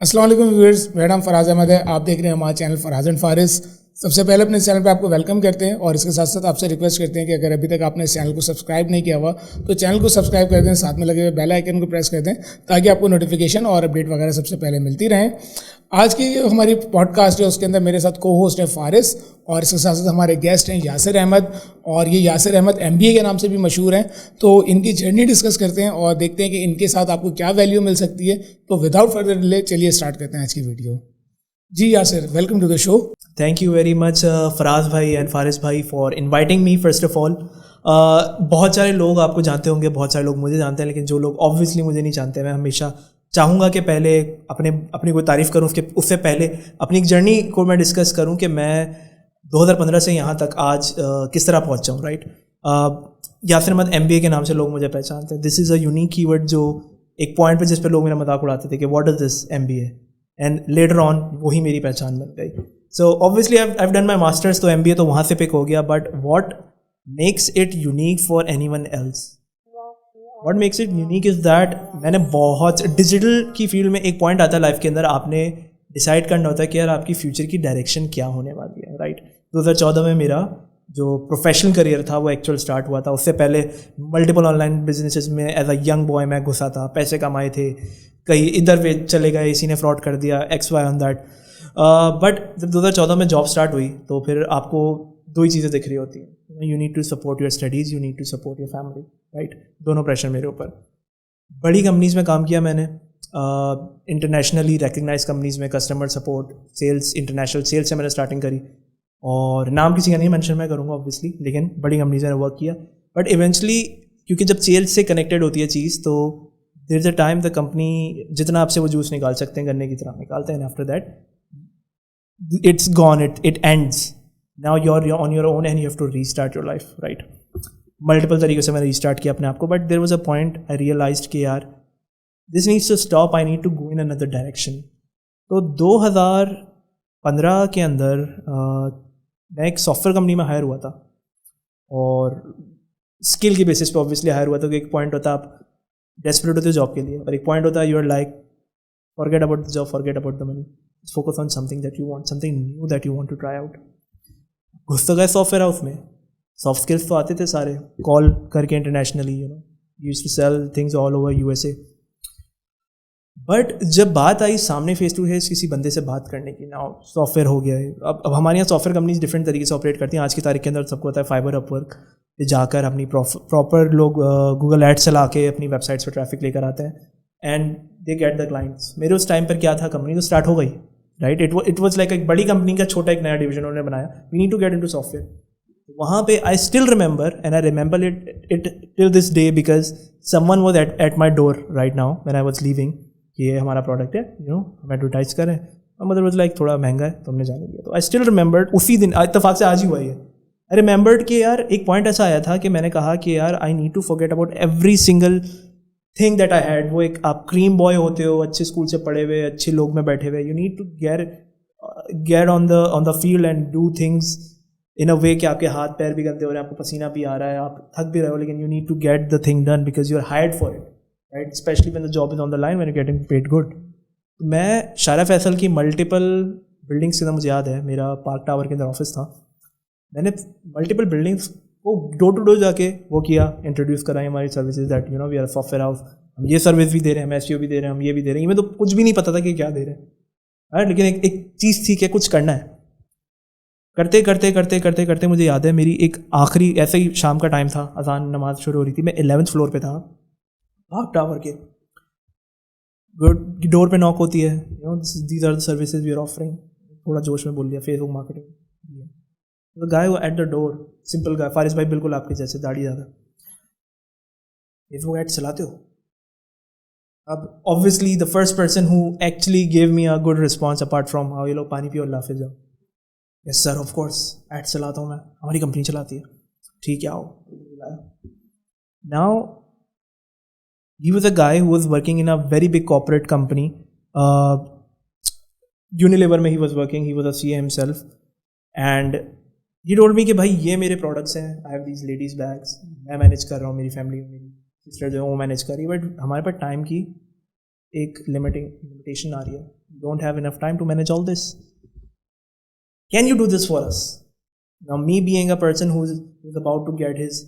अस्सलाम वालेकुम व्यूअर्स, मेरा नाम फराज अहमद है। आप देख रहे हैं हमारा चैनल फराज एंड फारिस। सबसे पहले अपने चैनल पे आपको वेलकम करते हैं और इसके साथ साथ आपसे रिक्वेस्ट करते हैं कि अगर अभी तक आपने इस चैनल को सब्सक्राइब नहीं किया हुआ तो चैनल को सब्सक्राइब कर दें, साथ में लगे हुए बेल आइकन को प्रेस कर दें ताकि आपको नोटिफिकेशन और अपडेट वगैरह सबसे पहले मिलती रहें। आज की जो हमारी पॉडकास्ट है उसके अंदर मेरे साथ को होस्ट है फारिस और इसके साथ साथ हमारे गेस्ट हैं यासिर अहमद, और ये यासिर अहमद MBA के नाम से भी मशहूर हैं। तो इनकी जर्नी डिस्कस करते हैं और देखते हैं कि इनके साथ आपको क्या वैल्यू मिल सकती है। तो विदाउट फर्दर डिले चलिए स्टार्ट करते हैं आज की video. Ji Yasir, welcome to the show. Thank you very much Faraz भाई एंड फारिस भाई for inviting me first of all. बहुत सारे लोग आपको जानते होंगे, बहुत सारे लोग मुझे जानते हैं, लेकिन जो लोग ऑब्वियसली मुझे नहीं जानते, मैं हमेशा चाहूँगा कि पहले अपनी कोई तारीफ़ करूँ, उससे पहले अपनी एक जर्नी को मैं डिस्कस करूँ कि मैं 2015 से यहाँ तक आज किस तरह पहुँचा हूँ। राइट, यासिर अहमद MBA के नाम से लोग मुझे पहचानते हैं। This is a unique keyword जो एक पॉइंट पे जिस पे लोग मेरा मजाक उड़ाते थे कि what is this MBA, and later on वही मेरी पहचान बन गई। So obviously I done my masters, तो MBA तो वहाँ से पिक हो गया, but what makes it unique for anyone else, what makes it unique is that मैंने बहुत डिजिटल की फील्ड में एक पॉइंट आता है लाइफ के अंदर, आपने डिसाइड करना होता है कि यार आपकी फ्यूचर की डायरेक्शन क्या होने वाली है। राइट, 2014 में मेरा जो प्रोफेशनल करियर था वो एक्चुअल स्टार्ट हुआ था। उससे पहले मल्टीपल ऑनलाइन बिजनेसेस में एज अ यंग बॉय मैं घुसा था, पैसे कमाए थे, कहीं इधर वे चले गए, इसी ने फ्रॉड कर दिया, XY ऑन दैट। बट जब 2014 में जॉब स्टार्ट हुई तो फिर आपको दो ही चीज़ें दिख रही होती हैं, you need to support your studies, you need to support your family. Right, दोनों प्रेशर मेरे ऊपर। बड़ी कंपनीज़ में काम किया मैंने, इंटरनेशनली रिकग्नाइज कंपनीज़ में customer support, sales, international sales से मैंने स्टार्टिंग करी, और नाम किसी का नहीं मेंशन मैं करूँगा ऑब्वियसली, लेकिन बड़ी कंपनीज़ में वर्क किया। बट इवेंचुअली क्योंकि जब सेल्स से कनेक्टेड होती है चीज़, तो there is a time the company जितना आपसे वो जूस निकाल सकते हैं गन्ने की तरह निकालते हैं, after that it's gone, it ends. Now you're on your own and you have to restart your life. Right, multiple तरीके से मैंने रीस्टार्ट किया अपने आप को, but there was a point I realised कि यार this needs to stop, I need to go in another direction. तो 2015 के अंदर मैं एक सॉफ्टवेयर कंपनी में हायर हुआ था, और स्किल की बेसिस पे ऑब्वियसली हायर हुआ था। एक पॉइंट होता है आप डेस्परेट होते हो जॉब के लिए, और एक पॉइंट होता है you are like forget about the job, forget about the money, focus on something that you want, something new that you want to try out. घुस तो गए सॉफ्टवेयर हाउस में, सॉफ्ट स्किल्स तो आते थे सारे, कॉल करके internationally used to sell things all over USA। But जब बात आई सामने फेस टू फेस किसी बंदे से बात करने की, ना सॉफ्टवेयर हो गया है, अब हमारे यहाँ सॉफ्टवेयर कंपनीज डिफरेंट तरीके से ऑपरेट करती हैं। आज की तारीख के अंदर सबको होता है फाइबर, अपवर्क पे जाकर अपनी प्रॉपर लोग गूगल एड्स चला के अपनी वेबसाइट्स पर ट्रैफिक लेकर आते हैं, and they get the clients. मेरे उस टाइम पर क्या था, कंपनी तो स्टार्ट हो गई, राइट, इट वॉज लाइक एक बड़ी कंपनी का छोटा एक नया डिवीजन उन्होंने बनाया, we need to get into software. वहाँ पे I still remember, and I remember it till this day, because someone was at my door right now when I was leaving कि ये हमारा प्रोडक्ट है, हम एडवर्टाइज करें, और मतलब वाज लाइक थोड़ा महंगा है तो हमने जाने दिया। तो आई स्टिल रिमेंबर्ड उसी दिन, इत्तेफाक से आज ही हुआ है, आई रिमेंबर्ड कि यार एक पॉइंट ऐसा आया था कि मैंने कहा कि यार I need to forget about every single thing that I had. वो एक आप क्रीम बॉय होते हो, अच्छे स्कूल से पढ़े हुए, अच्छे लोग में बैठे हुए, you need to get on the field and do things in a way कि आपके हाथ पैर भी गंदे हो रहे हैं, आपको पसीना भी आ रहा है, आप थक भी रहे हो, लेकिन you need to get the thing done because you are hired for it, right, specially when the job is on the line, when you getting paid good. मैं शारा फैसल की मल्टीपल बिल्डिंग्स के अंदर, मुझे याद है मेरा पार्क टावर के अंदर ऑफिस था, मैंने मल्टीपल बिल्डिंग्स को डोर टू डोर जाके वो किया, इंट्रोड्यूस कराई हमारी services that we are software house, हम ये सर्विस भी दे रहे हैं, हम SEO भी दे रहे हैं, हम ये भी दे रहे हैं। मैं तो कुछ भी नहीं पता था कि क्या दे रहे हैं, राइट, लेकिन एक चीज़ थी कि कुछ करना है। करते करते करते करते करते मुझे याद है मेरी एक आखिरी, ऐसे ही शाम का टाइम था, अजान नमाज शुरू हो रही थी, मैं 11th फ्लोर पे था पार्क टावर के। डोर पे नॉक होती है, these are the services we are offering, थोड़ा जोश में बोल दिया, Facebook marketing. The guy at the door, simple guy, Faris भाई बिल्कुल आपके जैसे, दाढ़ी ज़्यादा, फेसबुक एड चलाते हो? अब obviously the first person who actually gave me a good response apart from आओ ये लोग पानी पियो अल्लाह हाफिज़ जाओ, yes sir of course ad चलाता हूँ मैं, हमारी कंपनी चलाती है, ठीक है आओ। Now he was a guy who was working in a very big corporate company, Unilever में he was working, he was a CA himself, and he told me कि भाई ये मेरे प्रोडक्ट्स हैं, I have these ladies bags, मैं manage कर रहा हूँ, मेरी फैमिली मेरी सिस्टर जो है वो मैनेज कर रही है, बट हमारे पास टाइम की एक लिमिटेशन आ रही है, We don't have enough time to manage all this. Can you do this for us? Now, me being a person who's about to get his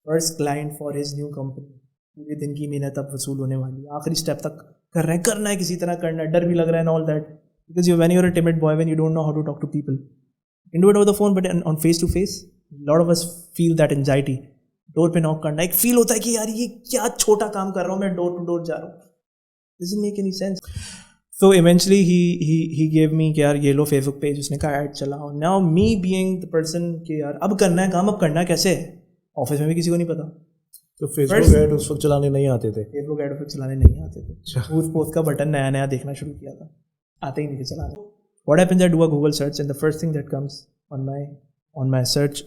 first client for his new company, पूरे दिन की मेहनत अब वसूल होने वाली है, आखिरी स्टेप तक करना है, किसी तरह करना है, डर भी लग रहा है and all that, because when you're a timid boy, when you don't know how to talk to people, you can do it over the phone, but on face to face, a lot of us feel that anxiety. Door पे knock करना, एक feel होता है कि यार ये क्या छोटा काम कर रहा हूँ मैं, डोर टू डोर जा रहा हूँ, doesn't make any sense. So eventually he gave me कि यार ये लो फेसबुक पेज, उसने कहा ऐड चलाओ. Now me being the person कि यार अब करना है काम, अब करना है कैसे, ऑफिस में भी किसी को नहीं पता. तो फेसबुक ऐड उस वक्त चलाने नहीं आते थे. फेसबुक ऐड फिर चलाने नहीं आते थे. उस पोस्ट का बटन नया नया देखना शुरू किया था, आते ही नहीं थे चलाने. What happens? I do a Google search and the first thing that comes on my search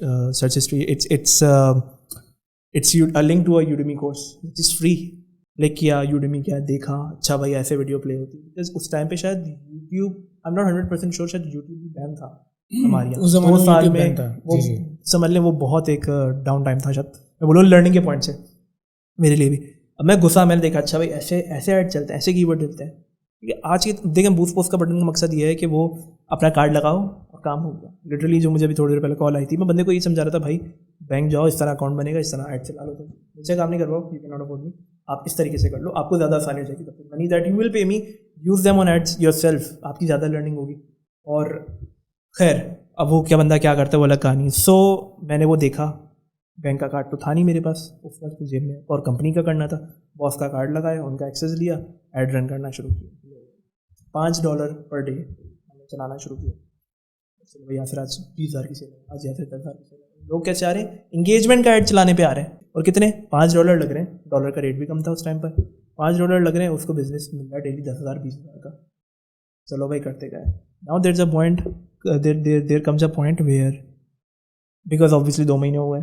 history, it's a link to a Udemy course which is free. Like किया Udemy, क्या देखा, अच्छा भाई ऐसे वीडियो प्ले होती है. Because उस time पे शायद YouTube, I am not 100% sure, शायद यूट्यूब भी बैन था हमारे यहाँ. 2 साल में वो समझ लें वो बहुत एक डाउन टाइम था शायद, मैं बोलूँ लर्निंग के पॉइंट से मेरे लिए भी. अब मैं गुस्सा, मैंने देखा अच्छा भाई ऐसे ऐड चलते हैं, ऐसे कीवर्ड चलते हैं. आज की देखें बूस्ट पोस्ट का बटन का मकसद ये है कि वो अपना कार्ड लगाओ और काम हो गया. लिटरली जो मुझे अभी थोड़ी देर पहले कॉल आई थी, मैं बंदे को ये समझा रहा था, भाई बैंक जाओ, इस तरह अकाउंट बनेगा, इस तरह ऐड चला लो, तुम मुझसे काम नहीं करवाओ, यू कैन नॉट अफोर्ड मी, आप इस तरीके से कर लो, आपको ज़्यादा आसानी हो जाएगी. तब money that you will pay me, use them on ads yourself, आपकी ज़्यादा लर्निंग होगी. और खैर अब वो क्या बंदा क्या करता है वो अलग कहानी. सो मैंने वो देखा, बैंक का कार्ड तो था नहीं मेरे पास उस वक्त जेब में, और कंपनी का करना था. बॉस का कार्ड लगाया, उनका एक्सेस लिया, ऐड रन करना शुरू किया. $5 पर डे हमने चलाना शुरू किया. चलो भैया फिर आज 20,000 की सेल है, आज या फिर 10,000 की सेल है. लोग कैसे आ रहे हैं, इंगेजमेंट का ऐड चलाने पे आ रहे हैं. और कितने, $5 लग रहे हैं. डॉलर का रेट भी कम था उस टाइम पर. $5 लग रहे हैं, उसको बिजनेस मिल रहा है डेली 10,000 20,000 का. चलो भाई करते गए. Now there is a point, there comes a point where, because obviously 2 महीने हुए,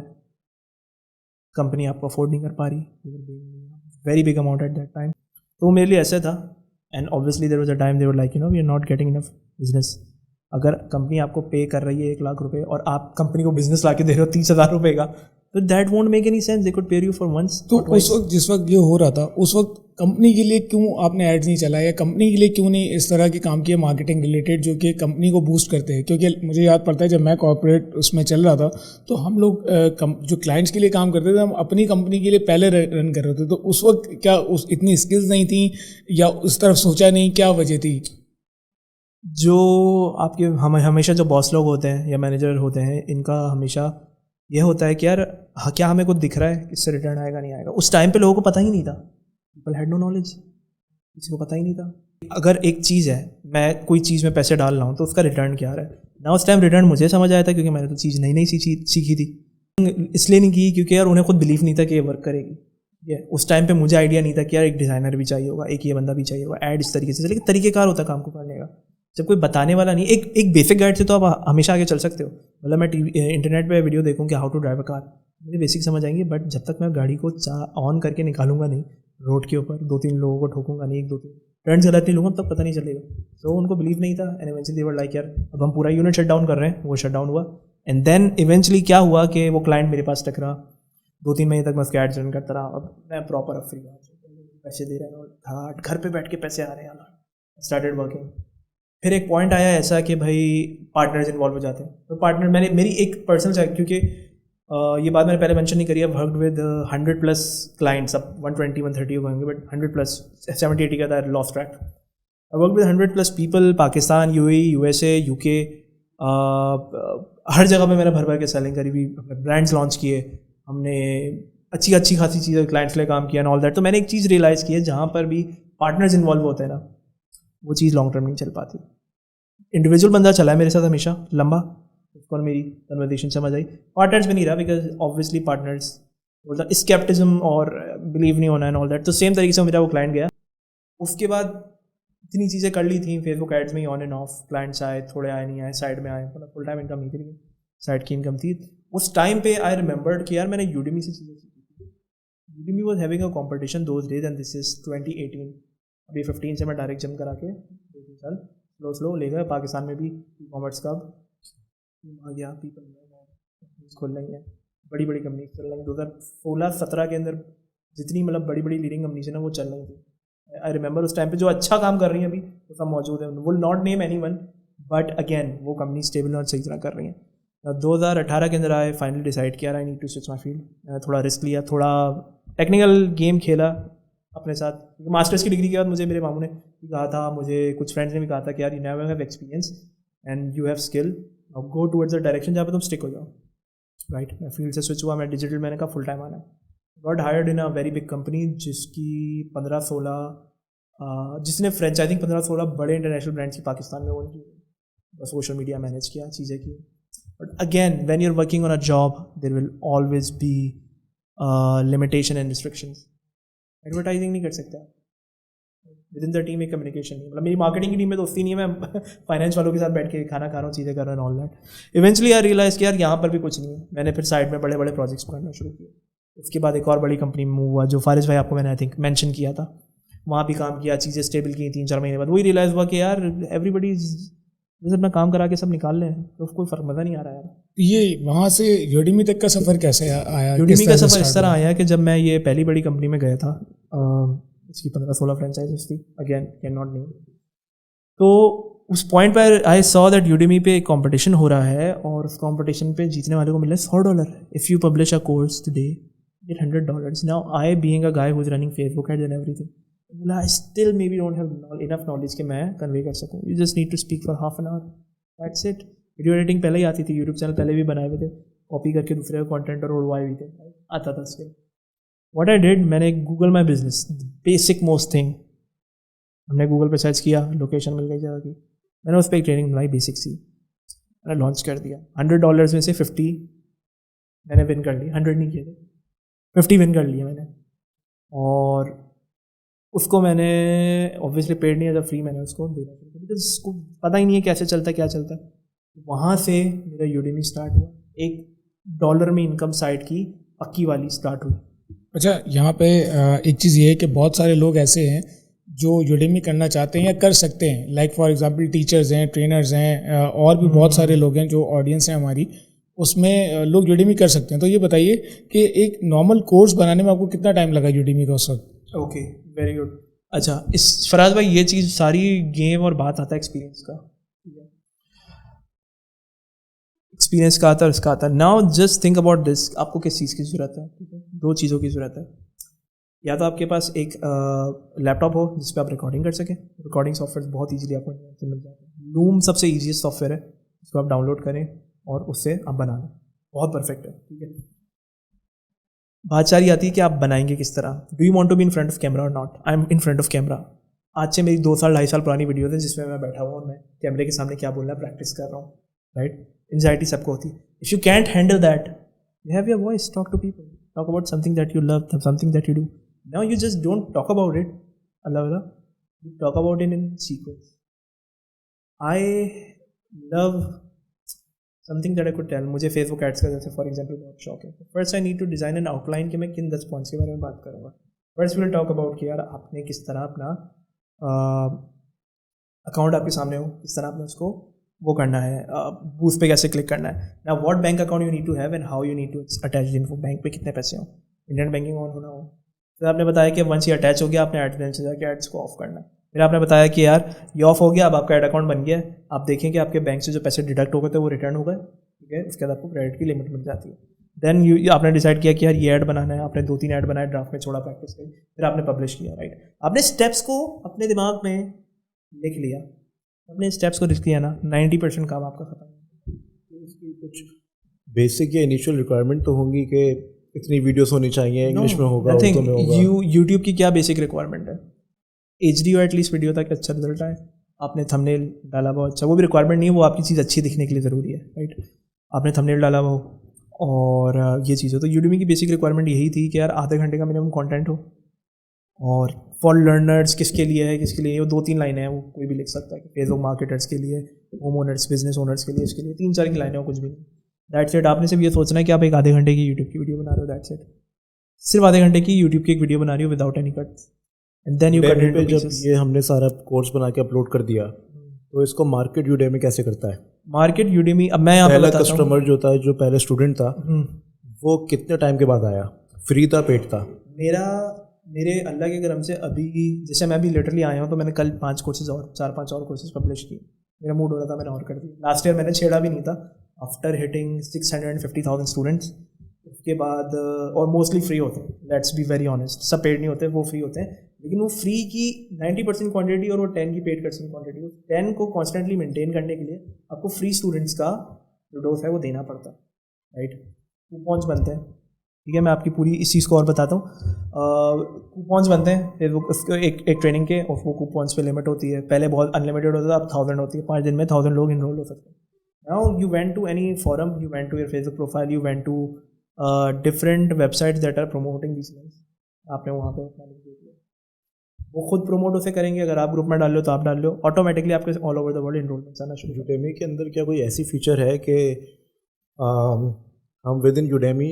कंपनी आपको अफोर्ड नहीं कर पा रही, very big amount at that time. तो मेरे लिए ऐसा था. And obviously there was a time they were like we are not getting enough business. अगर कंपनी आपको पे कर रही है 1 लाख रुपए और आप कंपनी को बिजनेस ला के दे रहे हो 30,000 रुपये का, तो that won't make any sense. They could पे यू फॉर वंस. तो उस वक्त जिस वक्त ये हो रहा था, उस वक्त कंपनी के लिए क्यों आपने एड्स नहीं चलाया, कंपनी के लिए क्यों नहीं इस तरह के काम किए मार्केटिंग रिलेटेड जो कि कंपनी को बूस्ट करते हैं? क्योंकि मुझे याद पड़ता है जब मैं कॉर्पोरेट उसमें चल रहा था तो हम लोग जो क्लाइंट्स के लिए काम करते थे, हम अपनी कंपनी के लिए पहले रन कर रहे थे. तो उस वक्त क्या इतनी स्किल्स नहीं थी या उस तरफ सोचा नहीं, क्या वजह थी? जो आपके हमेशा जो बॉस लोग होते हैं या मैनेजर होते हैं, इनका हमेशा यह होता है कि यार क्या हमें कुछ दिख रहा है, इससे रिटर्न आएगा नहीं आएगा. उस टाइम पे लोगों को पता ही नहीं था. पीपल हैड नो नॉलेज, किसी को पता ही नहीं था. अगर एक चीज़ है, मैं कोई चीज़ में पैसे डाल रहा हूँ तो उसका रिटर्न क्या आ रहा है ना. उस टाइम रिटर्न मुझे समझ आया था क्योंकि मैंने तो चीज़ नई नई सीखी थी. इसलिए नहीं की क्योंकि यार उन्हें खुद बिलीव नहीं था कि ये वर्क करेगी. उस टाइम पे मुझे आइडिया नहीं था कि यार एक डिज़ाइनर भी चाहिए होगा, एक ये बंदा भी चाहिए होगा, ऐड इस तरीके से. लेकिन तरीक़ेकार होता है काम को करने का, जब कोई बताने वाला नहीं. एक बेसिक गाइड से तो आप हमेशा आगे चल सकते हो. मतलब मैं इंटरनेट पे वीडियो देखूँ कि how to drive a car, मुझे बेसिक समझ आएंगे, बट जब तक मैं गाड़ी को ऑन करके निकालूंगा नहीं रोड के ऊपर, 2-3 लोगों को ठोकूंगा नहीं, 1-2-3 टर्न्स गलत नहीं लूँगा, तब पता नहीं चलेगा. तो उनको बिलीव नहीं था. And eventually they were like यार अब हम पूरा यूनिट शट डाउन कर रहे हैं. वो शट डाउन हुआ. एंड देन इवेंचुअली क्या हुआ कि वो क्लाइंट मेरे पास टकरा. 2-3 महीने तक मैं उसके एड्स रन करता रहा. अब मैं प्रॉपर फ्री हूँ, पैसे दे रहे हैं, घर पे बैठ के पैसे आ रहे हैं. Started working. फिर एक पॉइंट आया ऐसा कि भाई पार्टनर्स इन्वॉल्व हो जाते हैं. तो पार्टनर मेरी एक पर्सनल, क्योंकि ये बात मैंने पहले मेंशन नहीं करी है, वर्कड विद 100+ क्लाइंट्स. अब 120-130 होंगे, बट 100+, 70-80 का था, lost track. I work with 100+ people, Pakistan, UAE, USA, UK, हर जगह पे मैंने भर के सेलिंग करी हुई, ब्रांड्स लॉन्च किए हमने, अच्छी खासी चीज़ें क्लाइंट्स के लिए काम किया एंड ऑल दैट. तो मैंने एक चीज़ रियलाइज़ की है, जहाँ पर भी पार्टनर्स इन्वॉल्व होते हैं ना, वो चीज़ लॉन्ग टर्म नहीं चल पाती. इंडिविजुअल बंदा चला है मेरे साथ हमेशा लंबा, उसको मेरी कन्वर्सेशन समझ आई. पार्टनर्स में नहीं रहा, बिकॉज ऑब्वियसली पार्टनर्स बोलता स्केप्टिज्म और बिलीव नहीं होना एंड ऑल दैट. तो सेम तरीके से मेरा वो क्लाइंट गया. उसके बाद इतनी चीज़ें कर ली थी फेसबुक एड्स में ही, ऑन एंड ऑफ. क्लाइंट्स आए, थोड़े आए, नहीं आए, साइड में आए, मतलब फुल टाइम इनकम नहीं थी, लेकिन साइड की इनकम थी. उस टाइम पे आई रिमेंबर्ड कि यार मैंने यूडेमी से चीज़ें सीखी थी. Udemy was having a competition those days, and this is 2018. अभी 15 से मैं डायरेक्ट जम करा के 2-3 साल स्लो ले गए. पाकिस्तान में भी ई कॉमर्स का आ गया, पीपल खोल रही हैं, बड़ी कंपनी चल रही हैं. 2016-17 के अंदर जितनी मतलब बड़ी लीडिंग कंपनी है ना, वो चल रही थी. आई रिमेंबर उस टाइम पे जो अच्छा काम कर रही हैं अभी, वो सब मौजूद है, will not name anyone, but again वो कंपनी स्टेबल और सही तरह कर रही है। 2018 के अंदर आए, फाइनली डिसाइड किया I need to switch my field. मैंने थोड़ा रिस्क लिया, थोड़ा टेक्निकल गेम खेला अपने साथ। मास्टर्स की डिग्री के बाद मुझे मेरे मामू ने कहा था, मुझे कुछ फ्रेंड्स ने भी कहा था कि यार you never have experience and you have skill, go towards the direction जहाँ पे तुम स्टिक हो जाओ, राइट। मैं फील्ड से स्विच हुआ, मैं डिजिटल, मैंने कहा फुल टाइम आना है। Got hired in a very big company जिसकी 15-16 जिसने फ्रेंचाइजिंग 15-16 बड़े इंटरनेशनल ब्रांड्स की पाकिस्तान में ओन की, सोशल मीडिया मैनेज किया, चीज़ें की। But again when you are working on a job there will always be limitation and restrictions. Advertising नहीं कर सकता विद इन द टीम, एक कम्युनिकेशन नहीं, मतलब मेरी मार्केटिंग की टीम में दोस्ती नहीं है, मैं फाइनेंस वालों के साथ बैठ के खाना खा रहा हूँ, चीज़ें कर रहा हूँ, all that. Eventually I realise कि यार यहाँ पर भी कुछ नहीं है। मैंने फिर साइड में बड़े बड़े प्रोजेक्ट्स करना शुरू किए। उसके बाद एक और बड़ी कंपनी में मूव हुआ, जो फारिस भाई आपको मैंने आई थिंक मेंशन किया था, वहाँ भी काम किया, चीज़ें स्टेबल की। 3-4 महीने बाद वही रियलाइज़ हुआ कि यार एवरीबडी जैसे अपना काम करा के सब निकाल लें, तो कोई फ़र्क मज़ा नहीं आ रहा है। ये वहाँ से यूडेमी तक का सफ़र कैसे आया? यूडेमी का सफ़र इस तरह आया कि जब मैं ये पहली बड़ी कंपनी में गया था, इसकी 15-16 फ्रेंचाइजीज थी, अगेन कैन नॉट नेम, तो उस पॉइंट पर आई सॉ दैट यूडेमी पे एक कंपटीशन हो रहा है और उस कंपटीशन पे जीतने वाले को मिले $100 if you publish a course today, get $100. Now I being a guy who's running Facebook ads and everything, I still maybe don't have enough knowledge कि मैं convey कर सकूँ. You just need to speak for half an hour. That's it. Video editing पहले ही आती थी, YouTube channel पहले भी बनाए हुए थे, कॉपी करके दूसरे का कंटेंट और उड़वाए भी थे, आता था स्किल। व्हाट आई डिड, मैंने Google my business, basic most thing, हमने गूगल पे सर्च किया, लोकेशन मिल गई जगह की, मैंने उस पर एक ट्रेनिंग बनाई बेसिक सी, मैंने लॉन्च कर दिया। $100 में से 50 मैंने विन कर ली, 100 नहीं किए थे, 50 विन कर लिया मैंने। और उसको मैंने ऑब्वियसली पेड नहीं, एज फ्री मैंने उसको देना शुरू किया, बिकॉज उसको पता ही नहीं है कैसे चलता है, क्या चलता है। वहाँ से मेरा यूडेमी स्टार्ट हुआ, $1 में इनकम साइड की पक्की वाली स्टार्ट हुई। अच्छा, यहाँ पे एक चीज़ ये है कि बहुत सारे लोग ऐसे हैं जो यूडेमी करना चाहते हैं या कर सकते हैं, लाइक फॉर एग्जांपल टीचर्स हैं, ट्रेनर्स हैं, और भी बहुत सारे लोग हैं जो ऑडियंस है हमारी, उसमें लोग यूडेमी कर सकते हैं। तो ये बताइए कि एक नॉर्मल कोर्स बनाने में आपको कितना टाइम लगा यूडेमी का उस वक्त? Okay, very good. अच्छा, इस फराज भाई ये चीज़ सारी गेम और बात आता है एक्सपीरियंस का, एक्सपीरियंस का आता है, उसका आता है। Now just think about this, आपको किस चीज़ की ज़रूरत है? दो चीज़ों की ज़रूरत है। या तो आपके पास एक लैपटॉप हो जिस पे आप रिकॉर्डिंग कर सकें, रिकॉर्डिंग सॉफ्टवेयर बहुत ईजीली आपको मिल जाते हैं। लूम सबसे ईजीएस्ट सॉफ्टवेयर है, उसको आप डाउनलोड करें और उससे आप बना लें, बहुत परफेक्ट है, ठीक है। बात सारी आती है कि आप बनाएंगे किस तरह। Do you want to be in front of camera और not? I am in front of camera. आज से मेरी 2 साल 2.5 साल पुरानी वीडियो है जिसमें मैं बैठा हुआ और मैं कैमरे के सामने क्या बोलना है प्रैक्टिस कर रहा हूँ, राइट। एंजाइटी सबको होती है। If you can't handle that, you have your voice, talk to people, talk about something that you love, something that you do. Now you just don't talk about it अलग, you talk about it in sequence. I love something that I could tell. मुझे Facebook ads का जैसे for example बहुत शौक है। First I need to design an outline कि मैं किन 10 पॉइंट्स के बारे में बात करूँगा। फर्स्ट विल टॉक अबाउट कि यार आपने किस तरह अपना अकाउंट आपके सामने हो, किस तरह आपने उसको वो करना है, बूस्ट पे कैसे क्लिक करना है। ना what bank account you need to have and how you need to attach info, bank पे कितने पैसे हो, इंटरनेट बैंकिंग ऑन होना हो। फिर आपने बताया कि वंस ये अटैच हो गया आपने एड्स जाकर एड्स को ऑफ करना है। फिर आपने बताया कि यार ये ऑफ हो गया, अब आपका एड अकाउंट बन गया है, आप देखें कि आपके बैंक से जो पैसे डिडक्ट हो गए थे वो रिटर्न हो गए, ठीक है। उसके बाद आपको क्रेडिट की लिमिट मिल जाती है। देन आपने डिसाइड किया कि यार ये ऐड बनाना है, आपने 2-3 ऐड बनाए, ड्राफ्ट में छोड़ा, प्रैक्टिस करी, फिर आपने पब्लिश किया, राइट। आपने स्टेप्स को अपने दिमाग में लिख लिया, अपने स्टेप्स को लिख लिया ना, 90% काम आपका खत्म। इसकी कुछ बेसिक या इनिशियल रिक्वायरमेंट तो होंगी कि इतनी वीडियोस होनी चाहिए, इंग्लिश में होगा, उर्दू में होगा। यूट्यूब की क्या बेसिक रिक्वायरमेंट है? HD और एटलीस्ट वीडियो तक अच्छा रिजल्ट आए, आपने थंबनेल डाला बहुत अच्छा, वो भी रिक्वायरमेंट नहीं है, वो आपकी चीज़ अच्छी दिखने के लिए ज़रूरी है, राइट। आपने थंबनेल डाला वो और ये चीज़ हो। तो यूडेमी की बेसिक रिक्वायरमेंट यही थी कि यार आधे घंटे का मिनिमम कंटेंट हो, और फॉर लर्नर्स किसके लिए है, किसके लिए, वो 2-3 लाइनें हैं, वो कोई भी लिख सकता है कि फेसबुक मार्केटर्स के लिए, होम ओनर्स, बिजनेस ओनर्स के लिए, इसके लिए 3-4 की लाइनें हो, कुछ भी नहीं। That's it. आपने सिर्फ ये सोचना है कि आप एक आधे घंटे की यूट्यूब की वीडियो बना रहे हो, दैट्स इट। सिर्फ आधे घंटे की यूट्यूब की एक वीडियो बना रही हो without any cuts, and then you cut it. जब ये हमने सारा कोर्स बना के अपलोड कर दिया तो इसको मार्केट यूडेमी कैसे करता है? मार्केट यूडेमी, अब मैं यहाँ पे बताता हूँ। कस्टमर जो था, जो पहले स्टूडेंट था, वो कितने टाइम के बाद आया? फ्री था, पेड था? मेरा मेरे अल्लाह के करम से अभी जैसे मैं अभी लिटरली आया हूँ तो मैंने कल 5 कोर्सेज और 4-5 और कोर्सेज पब्लिश किए। मेरा मूड हो रहा था, मैंने और कर दिया। लास्ट ईयर मैंने छेड़ा भी नहीं था आफ्टर हिटिंग 650,000 स्टूडेंट्स। उसके बाद और मोस्टली फ्री होते हैं, लेट्स बी वेरी ऑनेस्ट, सब पेड नहीं होते, वो फ्री होते हैं। लेकिन वो फ्री की 90% क्वांटिटी और वो 10 की पेड % क्वांटिटी, 10 को कॉन्स्टेंटली मेंटेन करने के लिए आपको फ्री स्टूडेंट्स का जो डोज है वो देना पड़ता है, राइट। कूपन्स बनते हैं, ठीक है, मैं आपकी पूरी इस चीज़ को और बताता हूँ। कूपन्स बनते हैं फेसबुक उसको एक ट्रेनिंग के, और वो कूपन्स पे लिमिट होती है। पहले बहुत अनलिमिटेड होता था, अब 1000 होती है। 5 दिन में 1000 लोग इनरोल हो सकते हैं। Now you went to any forum, you went to your Facebook profile, you went to different websites that are promoting this links. आपने वहाँ पे अपना लिंक देख लिया, वो खुद प्रमोट उसे करेंगे। अगर आप ग्रुप में डाल लो तो आप डाल लो, ऑटोमेटिकली आपके all over the world enrolments आना शुरू। यूडेमी के अंदर क्या कोई ऐसी फीचर है कि हम within Udemy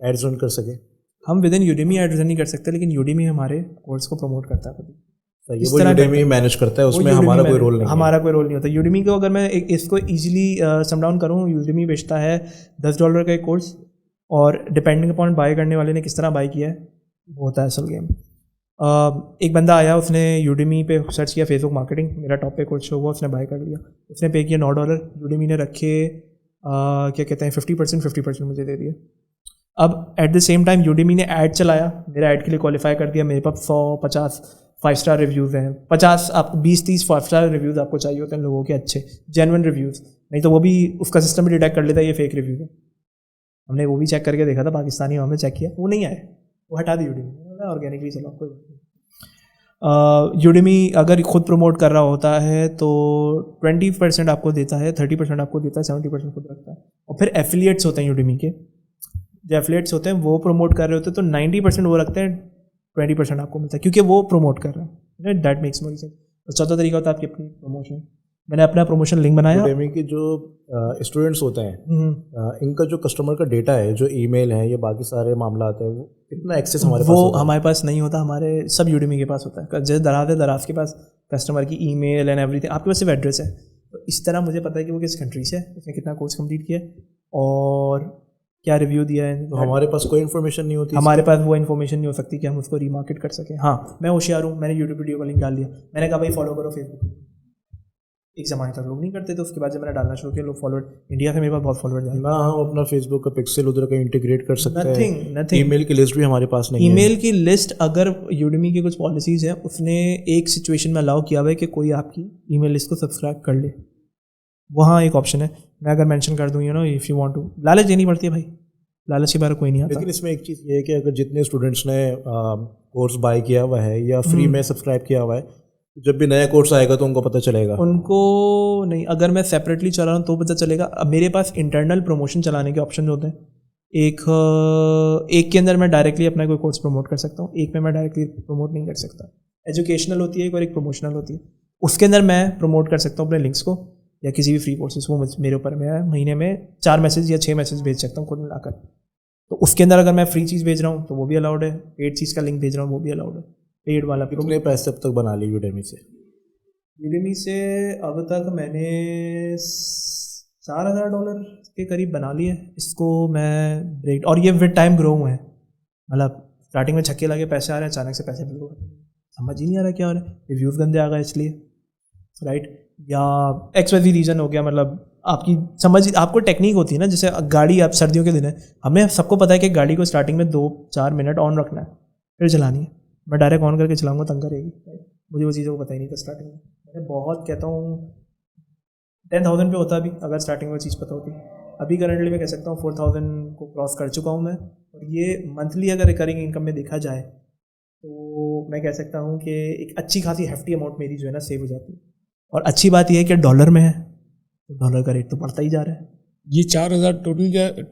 ads run कर सकें? हम विद इन यूडेमी एड्स नहीं कर सकते, लेकिन यूडेमी हमारे कोर्स को प्रमोट करता है। ये वो यूडेमी मैनेज करता है, उसमें हमारा कोई रोल नहीं है। हमारा कोई रोल नहीं होता। यूडेमी को अगर मैं इसको इजीली सम डाउन करूँ, यूडेमी बेचता है $10 का एक कोर्स, और डिपेंडिंग अपॉन बाय करने वाले ने किस तरह बाय किया है वो होता है असल गेम। एक बंदा आया, उसने यूडेमी पे सर्च किया फेसबुक मार्केटिंग, मेरा टॉप पे कोर्स हुआ, उसने बाय कर लिया, उसने पे किया $9। यूडेमी ने रखे क्या कहते हैं 50% मुझे दे दिया। अब at the same time Udemy ने ऐड चलाया, मेरा ऐड के लिए क्वालिफाई कर दिया। मेरे पास 100-50 5 स्टार रिव्यूज़ हैं। 50 आपको 20-30 5 स्टार रिव्यूज़ आपको चाहिए होते हैं लोगों के, अच्छे जेन्युइन रिव्यूज़, नहीं तो वो भी उसका सिस्टम भी डिटेक्ट कर लेता है ये फेक रिव्यूज़ है। हमने वो भी चेक करके देखा था, पाकिस्तानी हमने चेक किया, वो नहीं आए, वो हटा दी यूडेमी, ऑर्गेनिकली चलो कोई बात नहीं। यूडेमी अगर खुद प्रमोट कर रहा होता है तो 20% आपको देता है, 30% आपको देता है, 70% खुद रखता है। और फिर एफिलिएट्स होते हैं यूडेमी के, जो एफिलिएट्स होते हैं वो प्रमोट कर रहे होते हैं तो 90% वो रखते हैं, 20% आपको मिलता है क्योंकि वो प्रमोट कर रहे हैं। That makes more sense. और चौथा तरीका होता है आपकी अपनी प्रमोशन। मैंने अपना प्रमोशन लिंक बनाया। यूडेमी के जो स्टूडेंट्स होते हैं, इनका जो कस्टमर का डेटा है, जो ईमेल है, ये बाकी सारे मामला आते हैं, वो कितना एक्सेस हमारे पास होता है? हमारे पास नहीं होता, हमारे सब यूडेमी के पास होता है। जैसे दराज के पास कस्टमर की ईमेल एंड एवरीथिंग, आपके पास सिर्फ एड्रेस है। तो इस तरह मुझे पता है कि वो किस कंट्री से है, उसने कितना कोर्स कंप्लीट किया और क्या रिव्यू दिया है। तो हमारे पास कोई इन्फॉर्मेशन नहीं होती, हमारे पास वो इन्फॉर्मेशन नहीं हो सकती कि हम उसको रीमार्केट कर सकें। हाँ, मैं होशियार हूँ, मैंने यूट्यूब वीडियो का लिंक डाल दिया, मैंने कहा भाई फॉलो करो फेसबुक। एक ज़माने तक लोग नहीं करते थे, उसके बाद जब मैंने डालना शुरू किया लोग फॉलोअर, इंडिया से मेरे पास बहुत फॉलोअर जाए ना। हम अपना फेसबुक का पिक्सल उधर का इंटीग्रेट कर सकते हैं। नथिंग। ईमेल की लिस्ट भी हमारे पास नहीं है। ईमेल की लिस्ट अगर यूडेमी की कुछ पॉलिसीज़ हैं, उसने एक सिचुएशन में अलाउ किया हुआ है कि कोई आपकी ईमेल लिस्ट को सब्सक्राइब कर ले, वहाँ एक ऑप्शन है। मैं अगर मेंशन कर दूँ, you know, if you want to, लालच देनी पड़ती है भाई, लालच के बारे कोई नहीं आता। लेकिन इसमें एक चीज़ ये है कि अगर जितने स्टूडेंट्स ने कोर्स बाय किया हुआ है या फ्री में सब्सक्राइब किया हुआ है, जब भी नया कोर्स आएगा तो उनको पता चलेगा। उनको नहीं, अगर मैं सेपरेटली चला रहा हूँ तो पता चलेगा। अब मेरे पास इंटरनल प्रमोशन चलाने के ऑप्शन होते हैं। एक के अंदर मैं डायरेक्टली अपना कोई कोर्स प्रमोट कर सकता हूँ, एक में मैं डायरेक्टली प्रमोट नहीं कर सकता। एजुकेशनल होती है एक और एक प्रमोशनल होती है। उसके अंदर मैं प्रमोट कर सकता हूँ अपने लिंक्स को या किसी भी फ्री कोर्सेज को। मेरे ऊपर मैं महीने में 4 मैसेज या 6 मैसेज भेज सकता हूँ कुल मिलाकर। तो उसके अंदर अगर मैं फ्री चीज़ भेज रहा हूँ तो वो भी अलाउड है, पेड चीज़ का लिंक भेज रहा हूँ वो भी अलाउड है। पेड वाला कितने पैसे अब तक बना लिए यूडेमी से? यूडेमी से अब तक मैंने $4,000 के करीब बना लिए। इसको मैं ब्रेक, और ये विद टाइम ग्रो हुए हैं, मतलब स्टार्टिंग में छक्के लगे पैसे आ रहे हैं, अचानक से पैसे बिल्कुल समझ ही नहीं आ रहा क्या हो रहा है। रिव्यूज़ गंदे आ गए इसलिए, राइट, या XYZ रीज़न हो गया। मतलब आपकी समझ, आपको टेक्निक होती है ना, जैसे गाड़ी, आप सर्दियों के दिन है, हमें सबको पता है कि गाड़ी को स्टार्टिंग में 2-4 मिनट ऑन रखना है, फिर चलानी है। मैं डायरेक्ट ऑन करके चलाऊँगा, तंग करेगी। मुझे वो चीज़ों को पता ही नहीं था स्टार्टिंग में। मैं बहुत कहता हूँ 10,000 पे होता अभी, अगर स्टार्टिंग में चीज़ पता होती। अभी करंटली मैं कह सकता हूँ 4,000 को क्रॉस कर चुका हूँ मैं। और ये मंथली अगर रिकरिंग इनकम में देखा जाए तो मैं कह सकता हूँ कि एक अच्छी खासी हेफ्टी अमाउंट मेरी जो है ना सेव हो जाती है। और अच्छी बात यह है कि डॉलर में है, तो डॉलर का रेट तो बढ़ता ही जा रहा है। ये 4,000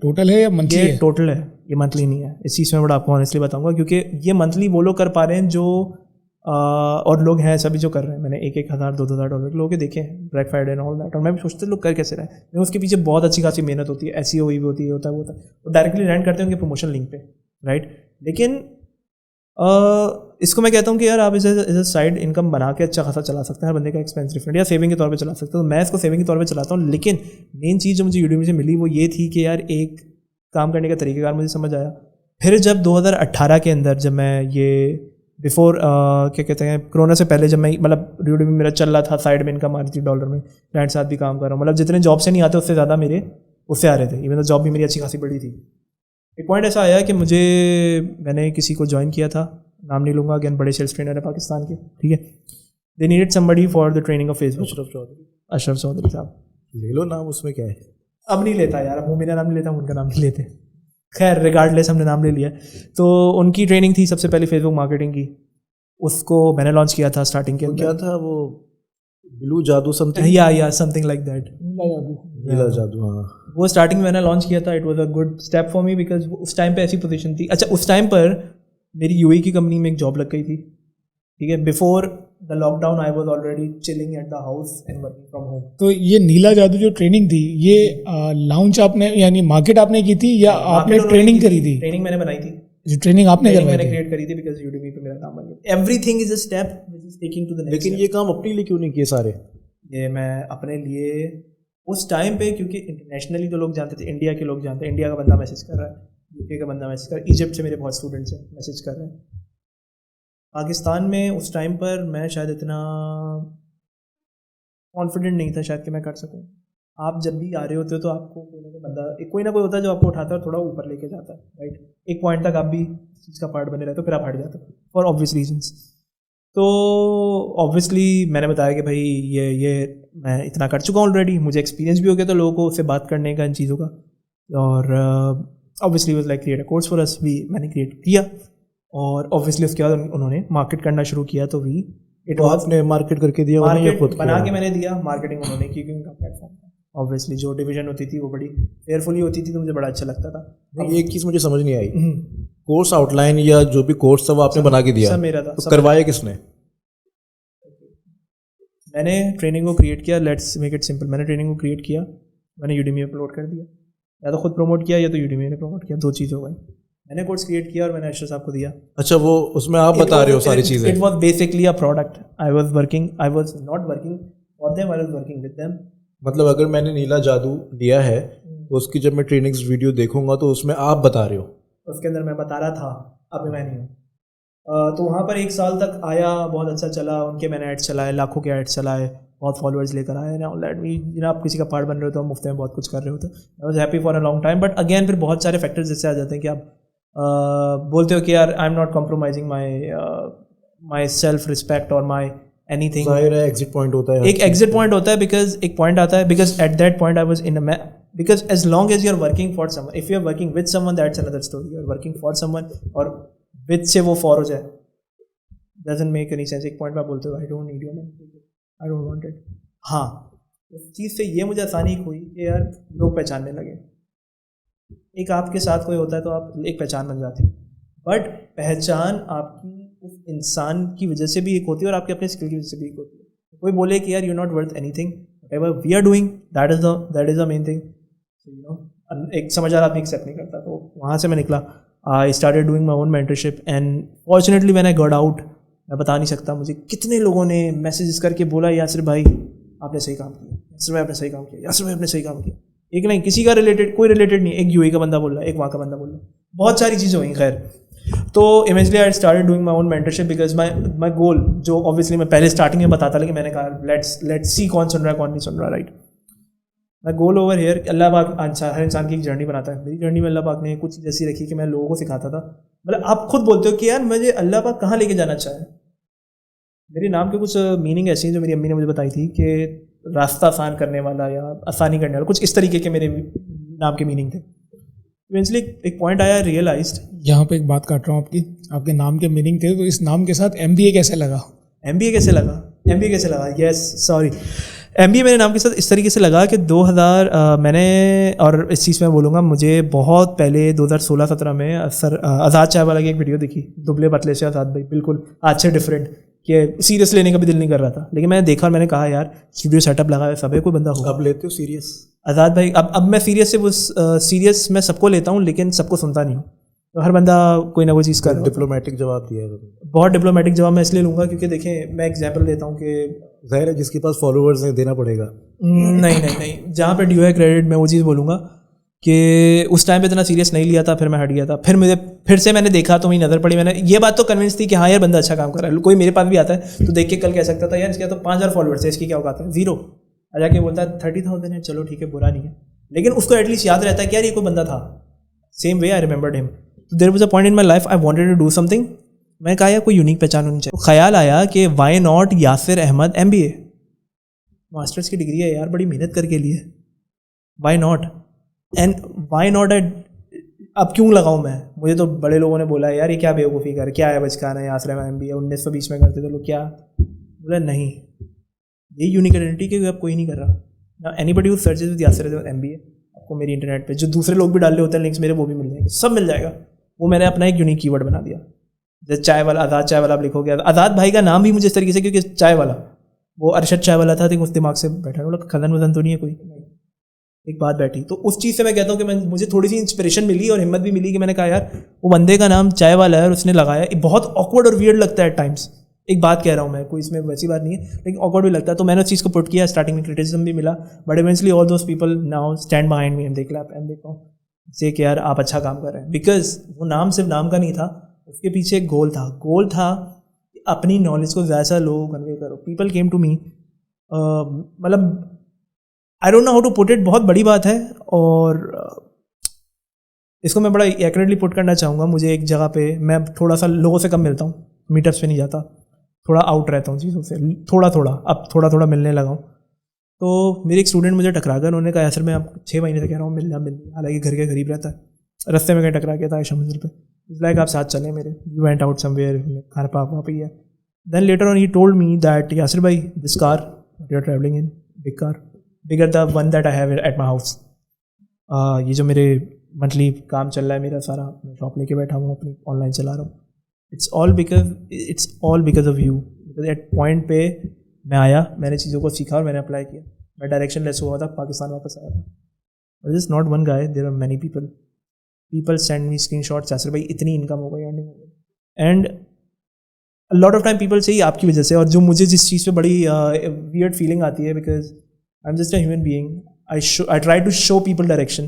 टोटल है या मंथली है? टोटल है, ये मंथली नहीं है। इस चीज़ में बड़ा आपको ऑनेस्टली बताऊंगा, क्योंकि ये मंथली वो लोग कर पा रहे हैं जो और लोग हैं सभी जो कर रहे हैं। मैंने $1,000 $2,000 के लोगों के देखे हैं, black Friday and all that. और मैं भी सोचता लोग कर कैसे रहे हैं, लेकिन उसके पीछे बहुत अच्छी खासी मेहनत होती है, SEO भी होती है, होता है वो डायरेक्टली लैंड करते हैं उनके प्रमोशन लिंक पे, राइट। लेकिन इसको मैं कहता हूँ कि यार आप इसे साइड इनकम बना के अच्छा खासा चला सकते हैं। हर बंदे का एक्सपेंस डिफरेंट, या सेविंग के तौर पे चला सकते हैं। तो मैं इसको सेविंग के तौर पे चलाता हूँ। लेकिन मेन चीज़ जो मुझे यूडेमी से मिली वो ये थी कि यार एक काम करने का तरीक़ेकार मुझे समझ आया। फिर जब 2018 के अंदर जब मैं ये बिफोर क्या कहते हैं कोरोना से पहले, जब मैं मतलब यूट्यूब में मेरा चल रहा था, साइड में इनकम आ रही थी डॉलर में, क्लाइंट साथ भी काम कर रहा हूँ, मतलब जितने जॉब से नहीं आते उससे ज़्यादा मेरे उससे आ रहे थे। इवन तो जॉब भी मेरी अच्छी खासी बड़ी थी। एक पॉइंट ऐसा आया कि मैंने किसी को ज्वाइन किया था, नाम नहीं लूँगा, अगेन बड़े सेल्स ट्रेनर है पाकिस्तान के, ठीक है। They needed somebody for the training of Facebook. Ashraf Chaudhary साहब, ले लो नाम, उसमें क्या है। अब नहीं लेता यार, अब वो मेरा नाम नहीं लेता, उनका नाम नहीं लेते। खैर रिगार्डलेस, हमने नाम ले लिया। तो उनकी ट्रेनिंग थी सबसे पहले फेसबुक मार्केटिंग की, उसको मैंने लॉन्च किया था स्टार्टिंग के। क्या था वो, ब्लू जादू समथिंग, या समथिंग लाइक दैट, नीला जादू, हाँ। वो स्टार्टिंग में मैंने लॉन्च किया था। It was a good step for me because उस टाइम पे ऐसी पोजीशन थी। अच्छा, उस टाइम पर मेरी यूएई की कंपनी में एक जॉब लग गई थी, ठीक है। Before the lockdown I was already chilling at the house and working from home. तो ये नीला जादू जो ट्रेनिंग थी, ये लॉन्च आपने यानी मार्केट आपने की थी या आपने ट्रेनिंग करी थी? ट्रेनिंग मैंने बनाई थी, जो ट्रेनिंग आपने करवाई मैंने थी? क्रिएट करी थी बिकॉज यूट्यूब पे मेरा काम बन गया। Everything is a step which is taking to the next. लेकिन ये काम अपने लिए क्यों नहीं किए सारे? ये मैं अपने लिए उस टाइम पे, क्योंकि इंटरनेशनली तो लोग जानते थे, इंडिया के लोग जानते हैं, इंडिया का बंदा मैसेज कर रहा है, यूके का बंदा मैसेज कर रहा है, इजिप्ट से मेरे बहुत स्टूडेंट्स हैं मैसेज कर रहे हैं। पाकिस्तान में उस टाइम पर मैं शायद इतना कॉन्फिडेंट नहीं था शायद कि मैं कर सकूं। आप जब भी आ रहे होते हो तो आपको कोई ना कोई होता है जो आपको उठाता है और थोड़ा ऊपर लेके जाता है, राइट। एक पॉइंट तक आप भी इस चीज़ का पार्ट बने रहते हो, फिर आप हट जाते हो फॉर ऑब्वियस रीजंस। तो ऑब्वियसली मैंने बताया कि भाई ये मैं इतना कर चुका हूँ ऑलरेडी, मुझे एक्सपीरियंस भी हो गया था लोगों को उससे बात करने का, इन चीज़ों का। और obviously was like create a course for us, भी मैंने क्रिएट किया। और ऑब्वियसली उसके बाद उन्होंने मार्केट करना शुरू किया, तो भी इट आपने मार्केट करके दिया, मार्केट बना के मैंने दिया, मार्केटिंग उन्होंने की, क्योंकि उनका प्लेटफॉर्म था। ऑब्वियसली जो डिवीजन होती थी वो बड़ी फेयरफुली होती थी, तो मुझे बड़ा अच्छा लगता था। एक चीज़ मुझे समझ नहीं आई, कोर्स आउटलाइन या जो भी कोर्स था वो आपने बना के दिया, सब मेरा था। तो करवाया किसने? मैंने ट्रेनिंग को क्रिएट किया, लेट्स मेक इट सिंपल। मैंने ट्रेनिंग को क्रिएट किया, मैंने यूडेमी में अपलोड कर दिया, या तो खुद प्रमोट किया या तो यूडेमी ने प्रमोट किया, दो चीज़ हो गई। मैंने कोर्स क्रिएट किया और मैंने अशरफ साहब को दिया। अच्छा, वो उसमें आप बता रहे हो सारी चीज़ें? It was basically a product. I was not working for them, I was working with them. मतलब अगर मैंने नीला जादू लिया है तो उसकी जब मैं ट्रेनिंग्स वीडियो देखूंगा तो उसमें आप बता रहे हो? उसके अंदर मैं बता रहा था, अब मैं नहीं हूँ। तो वहाँ पर 1 साल तक आया, बहुत अच्छा चला, उनके मैंने एड्स चलाए, लाखों के एड्स चलाए, बहुत फॉलोअर्स लेकर आए ना। ऑल दैट आप किसी का पार्ट बन रहे हो तो मुफ्त में बहुत कुछ कर रहे हो, तो I was happy for a long time. But again फिर बहुत सारे फैक्टर्स जैसे आ जाते हैं कि आप बोलते हो कि यार I am not compromising my self respect और माई एनीथिंग। एग्जिट पॉइंट होता है, एक एग्जिट पॉइंट होता है, बिकॉज एक पॉइंट आता है, because at that point I was in a because as long as you are working for someone, if you are working with someone that's another story. You are working for someone और with से वो for हो जाए, doesn't make any sense. एक point में बोलते हो I don't need you, I don't want it. हाँ, उस चीज़ से ये मुझे आसानी हुई कि यार लोग पहचानने लगे। एक आपके साथ कोई होता है तो आप एक पहचान बन जाती है, बट पहचान आपकी उस इंसान की वजह से भी एक होती है और आपके अपने स्किल की वजह से भी एक होती है। कोई बोले कि यार you not worth anything, whatever we are doing that is the main thing. एक समझदार आदमी एक्सेप्ट नहीं करता। तो वहाँ से मैं निकला, आई started doing my own mentorship and fortunately when I got out, मैं बता नहीं सकता मुझे कितने लोगों ने मैसेजेस करके बोला यासिर भाई आपने सही काम किया, यासिर भाई आपने सही काम किया, यासिर भाई आपने सही काम किया। एक नहीं, किसी का रिलेटेड, कोई रिलेटेड नहीं, एक यूएई का बंदा बोल रहा है, एक वहाँ का बंदा बोल रहा है, बहुत सारी चीज़ें हुई। खैर, तो eventually I started doing my own mentorship because my goal, जो ऑब्वियसली मैं पहले स्टार्टिंग में बताता, लेकिन मैंने कहा लेट्स सी कौन सुन रहा है कौन नहीं सुन रहा, right. My goal over here, अल्लाह पाक हर इंसान की एक जर्नी बनाता है। मेरी जर्नी में अल्लाह पाक ने कुछ चीज़ ऐसी रखी कि मैं लोगों को सिखाता था। मतलब आप खुद बोलते हो कि यार मुझे अल्लाह पाक कहाँ लेके जाना चाहे। मेरे नाम के कुछ मीनिंग ऐसी हैं जो मेरी अम्मी ने मुझे बताई थी कि रास्ता आसान करने वाला या आसानी करने वाला, कुछ इस तरीके के मेरे नाम के मीनिंग थे। इवेंचुअली एक पॉइंट आया, रियलाइज्ड। यहाँ पे एक बात काट रहा हूँ आपके नाम के मीनिंग थे, तो इस नाम के साथ MBA कैसे लगा? MBA कैसे लगा? Yes, sorry. MBA मेरे नाम के साथ इस तरीके से लगा कि 2000 मैंने, और इस चीज़ में बोलूँगा, मुझे बहुत पहले 2016-17 में आज़ाद चाय वाला की एक वीडियो दिखी, दुबले पतले से आज़ाद भाई, बिल्कुल आज से डिफरेंट, कि सीरियस लेने का भी दिल नहीं कर रहा था, लेकिन मैंने देखा और मैंने कहा यार स्टूडियो सेटअप लगा है, सब है, कोई बंदा होगा। अब लेते हो सीरियस आज़ाद भाई? अब मैं सीरियस से वो सीरियस मैं सबको लेता हूँ, लेकिन सबको सुनता नहीं हूँ। तो हर बंदा कोई ना कोई चीज़ कर। डिप्लोमेटिक जवाब दिया है, बहुत डिप्लोमेटिक जवाब मैं इसलिए लूँगा क्योंकि देखें, मैं एग्जांपल देता हूँ कि जाहिर है जिसके पास फॉलोअर्स हैं देना पड़ेगा। नहीं, जहाँ पे ड्यू है क्रेडिट, मैं वो चीज़ बोलूँगा। कि उस टाइम पे इतना सीरियस नहीं लिया था, फिर मैं हट गया था। फिर से मैंने देखा तो मेरी नज़र पड़ी, मैंने ये बात तो कन्विंस थी कि हाँ यार बंदा अच्छा काम कर रहा है। कोई मेरे पास भी आता है तो देख के कल कह सकता था यार इसके तो 5000 फॉलोअर्स है, इसकी क्या औकात है, 0। जाके बोलता है 30,000 है, चलो ठीक है बुरा नहीं है, लेकिन उसको एटलीस्ट याद रहता है कि यार ये कोई बंदा था। Same way I remembered him. There was a point in my life I wanted to do something. मैंने कहा यार कोई यूनिक पहचान होनी चाहिए। तो ख्याल आया कि why not Yasir Ahmad MBA, masters की डिग्री है यार, बड़ी मेहनत करके लिए, why not. And why not अब क्यों लगाऊं मैं? मुझे तो बड़े लोगों ने बोला यार ये क्या बेवकूफ़ी कर, क्या है बचकाना है, यासिर अहमद MBA 1920 में करते थे लोग, क्या बोला नहीं, ये यूनिक आइडेंटिटी के अब कोई नहीं कर रहा ना। Anybody who searches with Yasir Ahmad MBA, आपको मेरी इंटरनेट पे जो दूसरे लोग भी डाले होते हैं लिंक्स मेरे, वो भी मिल जाएंगे, सब मिल जाएगा। वो मैंने अपना एक यूनिक कीवर्ड बना दिया। जैसे चाय वाला, आज़ाद चाय वाला आप लिखोगे, आज़ाद भाई का नाम भी मुझे इस तरीके से, क्योंकि चाय वाला वो अरशद चाय वाला था, उस दिमाग से बैठा, बोला खदन वजन तो नहीं है कोई, एक बात बैठी। तो उस चीज़ से मैं कहता हूँ कि मुझे थोड़ी सी इंस्पिरेशन मिली और हिम्मत भी मिली कि मैंने कहा यार वो बंदे का नाम चाय वाला है और उसने लगाया। बहुत ऑकवर्ड और वियर्ड लगता है एट टाइम्स, एक बात कह रहा हूँ मैं, कोई इसमें वैसी बात नहीं है, लेकिन ऑकवर्ड भी लगता है। तो मैंने उस चीज़ को पुट किया, स्टार्टिंग में क्रिटिसिज्म भी मिला, but eventually all those people now stand behind me and they clap and they कहो से कि यार आप अच्छा काम कर रहे हैं। बिकॉज वो नाम सिर्फ नाम का नहीं था, उसके पीछे एक गोल था। गोल था अपनी नॉलेज को ज़्यादा लोगों को कन्वे करो। पीपल केम टू मी, मतलब I don't know how to put it, बहुत बड़ी बात है और इसको मैं बड़ा एक्यूरेटली पुट करना चाहूँगा। मुझे एक जगह पे मैं थोड़ा सा लोगों से कम मिलता हूँ, मीटअप्स पे नहीं जाता, थोड़ा आउट रहता हूँ चीज़ों से, अब थोड़ा थोड़ा मिलने लगा हूँ। तो मेरे एक स्टूडेंट मुझे टकरा कर, उन्होंने कहा सर मैं आपको 6 महीने से कह रहा हूँ मिलना, हालांकि घर के करीब रहता है, रास्ते में कहीं टकरा गया था आयशा मंदिर पे, लाइक आप साथ चले मेरे, वी वेंट आउट समवेयर, खाना पाप वहाँ पे ही है। Then later on he told me that Yasir भाई this car you are travelling in, big car, bigger the one that I have at my house, ये जो मेरे मंथली काम चल रहा है मेरा सारा, मैं शॉप लेके बैठा हूँ अपनी, ऑनलाइन चला रहा हूँ, it's all because of you. Because at point पे मैं आया, मैंने चीज़ों को सीखा और मैंने अप्लाई किया, मैं डायरेक्शन लेस हुआ था, पाकिस्तान वापस आया था। This is not one guy, there are many people send me screen shots, Yasir भाई इतनी इनकम हो गई, अर्निंग हो गई, and lot of time people से ही आपकी वजह से। और जो मुझे जिस चीज़ पे बड़ी वियर्ड फीलिंग आती है, because I am just a human being, I try to show people direction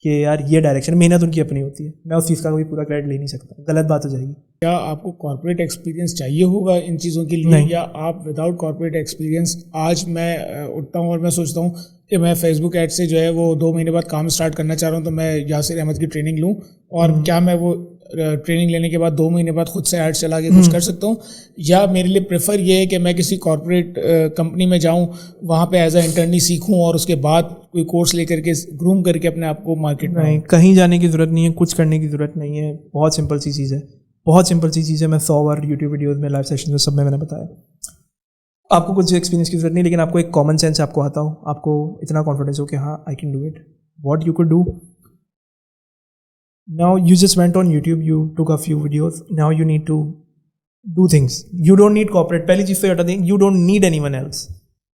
कि यार ये डायरेक्शन, मेहनत उनकी अपनी होती है, मैं उस चीज़ का कोई पूरा क्रेडिट ले नहीं सकता, गलत बात हो जाएगी। क्या आपको कॉर्पोरेट एक्सपीरियंस चाहिए होगा इन चीज़ों के लिए, या आप विदाउट कॉर्पोरेट एक्सपीरियंस, आज मैं उठता हूँ और मैं सोचता हूँ कि मैं फेसबुक ऐड से जो है वो 2 महीने बाद काम स्टार्ट करना चाह रहा हूँ, तो मैं यासिर अहमद की ट्रेनिंग लूँ, और क्या मैं वो ट्रेनिंग लेने के बाद 2 महीने बाद खुद से ऐड चला के कुछ कर सकता हूँ, या मेरे लिए प्रेफर ये है कि मैं किसी कॉर्पोरेट कंपनी में जाऊँ, वहाँ पे एज अ इंटर्नी सीखूँ और उसके बाद कोई कोर्स लेकर के ग्रूम करके अपने आप को मार्केट में। नहीं, कहीं जाने की ज़रूरत नहीं है, कुछ करने की ज़रूरत नहीं है, बहुत सिंपल सी चीज़ है, बहुत सिंपल सी चीज़ है। मैं 100 बार यूट्यूब वीडियोज़ में, लाइव सेशन में, सब में मैंने बताया, आपको कुछ एक्सपीरियंस की जरूरत नहीं, लेकिन आपको एक कॉमन सेंस आपको आता हो, आपको इतना कॉन्फिडेंस हो कि हाँ I can do it, what you could do. Now you just went on YouTube, you took a few videos, now you need to do things. You don't need corporate, पहली चीज़ तो हटा दें, you don't need anyone else.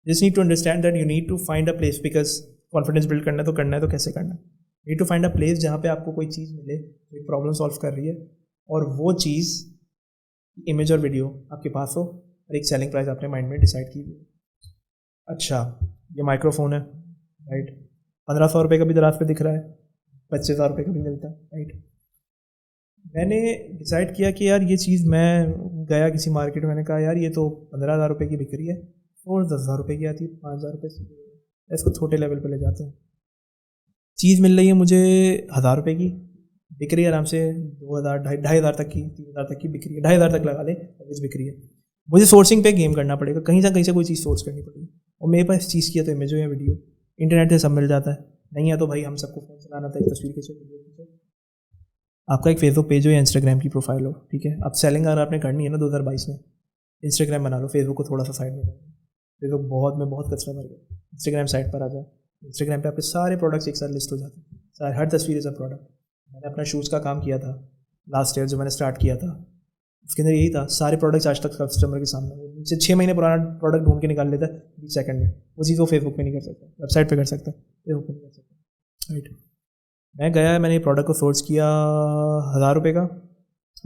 Just need to understand that you need to find a place, because confidence build करना है तो कैसे करना है, you need to find a place जहाँ पे आपको कोई चीज़ मिले, कोई प्रॉब्लम सॉल्व कर रही है, और वो चीज़ इमेज और वीडियो आपके पास हो, और एक सेलिंग प्राइस आपने माइंड में डिसाइड की हुई। अच्छा ये माइक्रोफोन है, राइट, 1500 रुपये का भी दराज पे दिख रहा है, 25,000 रुपये का भी मिलता है, राइट। मैंने डिसाइड किया कि यार ये चीज़, मैं गया किसी मार्केट में, मैंने कहा यार ये तो 15,000 रुपये की बिक रही है, और 10,000 रुपये की आती है, 5,000 रुपये से, इसको छोटे लेवल पे ले जाते हैं। चीज़ मिल रही है मुझे 1,000 रुपये की, बिक रही है आराम से 2,000, 2,500 तक की, 3,000 तक की बिक रही है, 2,500 तक लगा ले, एवरेज बिक रही है। मुझे सोर्सिंग पे गेम करना पड़ेगा, कहीं से कोई चीज़ सोर्स करनी पड़ेगी, और मेरे पास चीज़ की है तो इमेज हो या वीडियो, इंटरनेट से सब मिल जाता है, नहीं है तो भाई हम सबको फ़ोन चलाना था, एक तस्वीर खींचो, वीडियो खींचो, आपका एक फेसबुक पेज हो या इंस्टाग्राम की प्रोफाइल हो, ठीक है। अब सेलिंग अगर आपने करनी है ना 2022 में, इंस्टाग्राम बना लो, फेसबुक को थोड़ा सा साइड में करो, फेसबुक बहुत कचरा भर गया, इंस्टाग्राम साइड पर आ जाए, इंस्टाग्राम पे आपके सारे प्रोडक्ट्स एक साथ लिस्ट हो जाते हैं, सारे, हर तस्वीर इज़ अ प्रोडक्ट। मैंने अपना शूज़ का काम किया था लास्ट ईयर, जो मैंने स्टार्ट किया था, उसके अंदर यही था, सारे प्रोडक्ट्स आज तक कस्टमर के सामने, नीचे 6 महीने पुराना प्रोडक्ट ढूंढ के निकाल लेता है 20 सेकंड में, वो चीज़ वो फेसबुक पे नहीं कर सकता, वेबसाइट पे कर सकता है, फेसबुक पे नहीं कर सकता, राइट। मैं गया, मैंने प्रोडक्ट को सोर्स किया 1,000 रुपये का,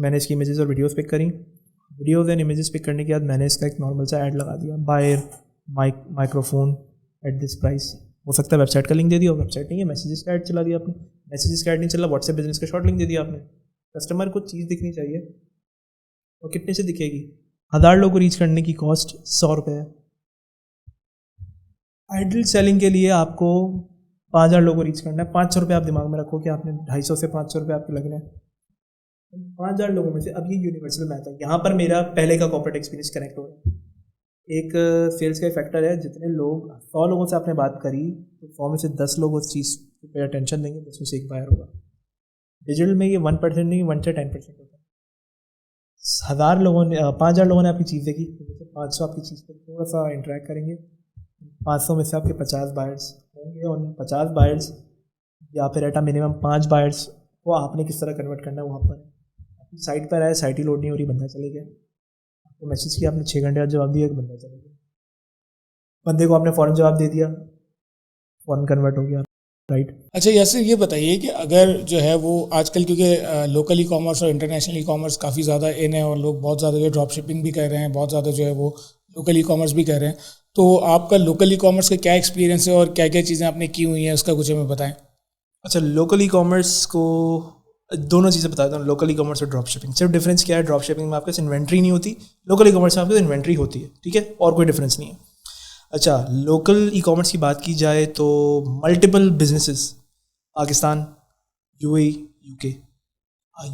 मैंने इसकी इमेजेस और वीडियोस पिक करी, वीडियोस एंड इमेजेस पिक करने के बाद मैंने इसका एक नॉर्मल सा ऐड लगा दिया, buy microphone at this price, हो सकता है वेबसाइट का लिंक दे दिया, वेबसाइट नहीं है, मैसेजेस का ऐड चला दिया आपने, मैसेजेस का ऐड नहीं चला, व्हाट्सएप बिजनेस का शॉर्ट लिंक दे दिया आपने। कस्टमर को चीज़ दिखनी चाहिए, और कितने से दिखेगी? 1000 लोगों को रीच करने की कॉस्ट 100 रुपये है। आइडल सेलिंग के लिए आपको 5000 लोगों को रीच करना है, 500 रुपये आप दिमाग में रखो कि आपने 250 से 500 रुपये आपके लगने हैं 5000 लोगों में से। अब ये यूनिवर्सल मैथ है, यहाँ पर मेरा पहले का कॉर्पोरेट एक्सपीरियंस कनेक्ट हो रहा है। एक सेल्स का फैक्टर है, जितने लोग 100 लोगों से आपने बात करी तो 100 में से 10 लोग उस चीज़ पे अटेंशन देंगे, 10 में से एक बायर होगा। डिजिटल में ये 1% नहीं, 1 से 10% होता है। 5000 लोगों ने आपकी चीज़ देखी, 500 आपकी चीज़ पर थोड़ा सा इंटरेक्ट करेंगे, 500 में से आपके 50 बायर्स होंगे, और 50 बायर्स या फिर एट अ मिनिमम 5 बायर्स को आपने किस तरह कन्वर्ट करना है वहाँ पर। आपकी साइट पर आए, साइट ही लोड नहीं हो रही, बंदा चले गया, आपको मैसेज किया, आपने 6 घंटे बाद जवाब दिया, एक बंदा चले गया, बंदे को आपने फ़ौरन जवाब दे दिया, फ़ौरन कन्वर्ट हो गया, राइट। अच्छा यासिर, ये बताइए कि अगर जो है वो आजकल क्योंकि लोकल ई कॉमर्स और इंटरनेशनल ई कॉमर्स काफ़ी ज़्यादा इन है, और लोग बहुत ज़्यादा जो ड्रॉप शिपिंग भी कर रहे हैं, बहुत ज़्यादा जो है वो लोकल ई कॉमर्स भी कर रहे हैं, तो आपका लोकल ई कॉमर्स का क्या एक्सपीरियंस है और क्या क्या चीज़ें आपने की हुई हैं, उसका कुछ हमें बताएं। अच्छा, लोकल ई कॉमर्स को दोनों चीज़ें बताता हूँ, लोकल ई कॉमर्स और ड्रॉप शिपिंग। सिर्फ डिफरेंस क्या है, ड्रॉप शिपिंग में आपके पास इन्वेंट्री नहीं होती, लोकल ई कॉमर्स में आपके पास इन्वेंट्री होती है, ठीक है, और कोई डिफरेंस नहीं है। अच्छा, लोकल ई कॉमर्स की बात की जाए तो multiple businesses, Pakistan, UAE, UK,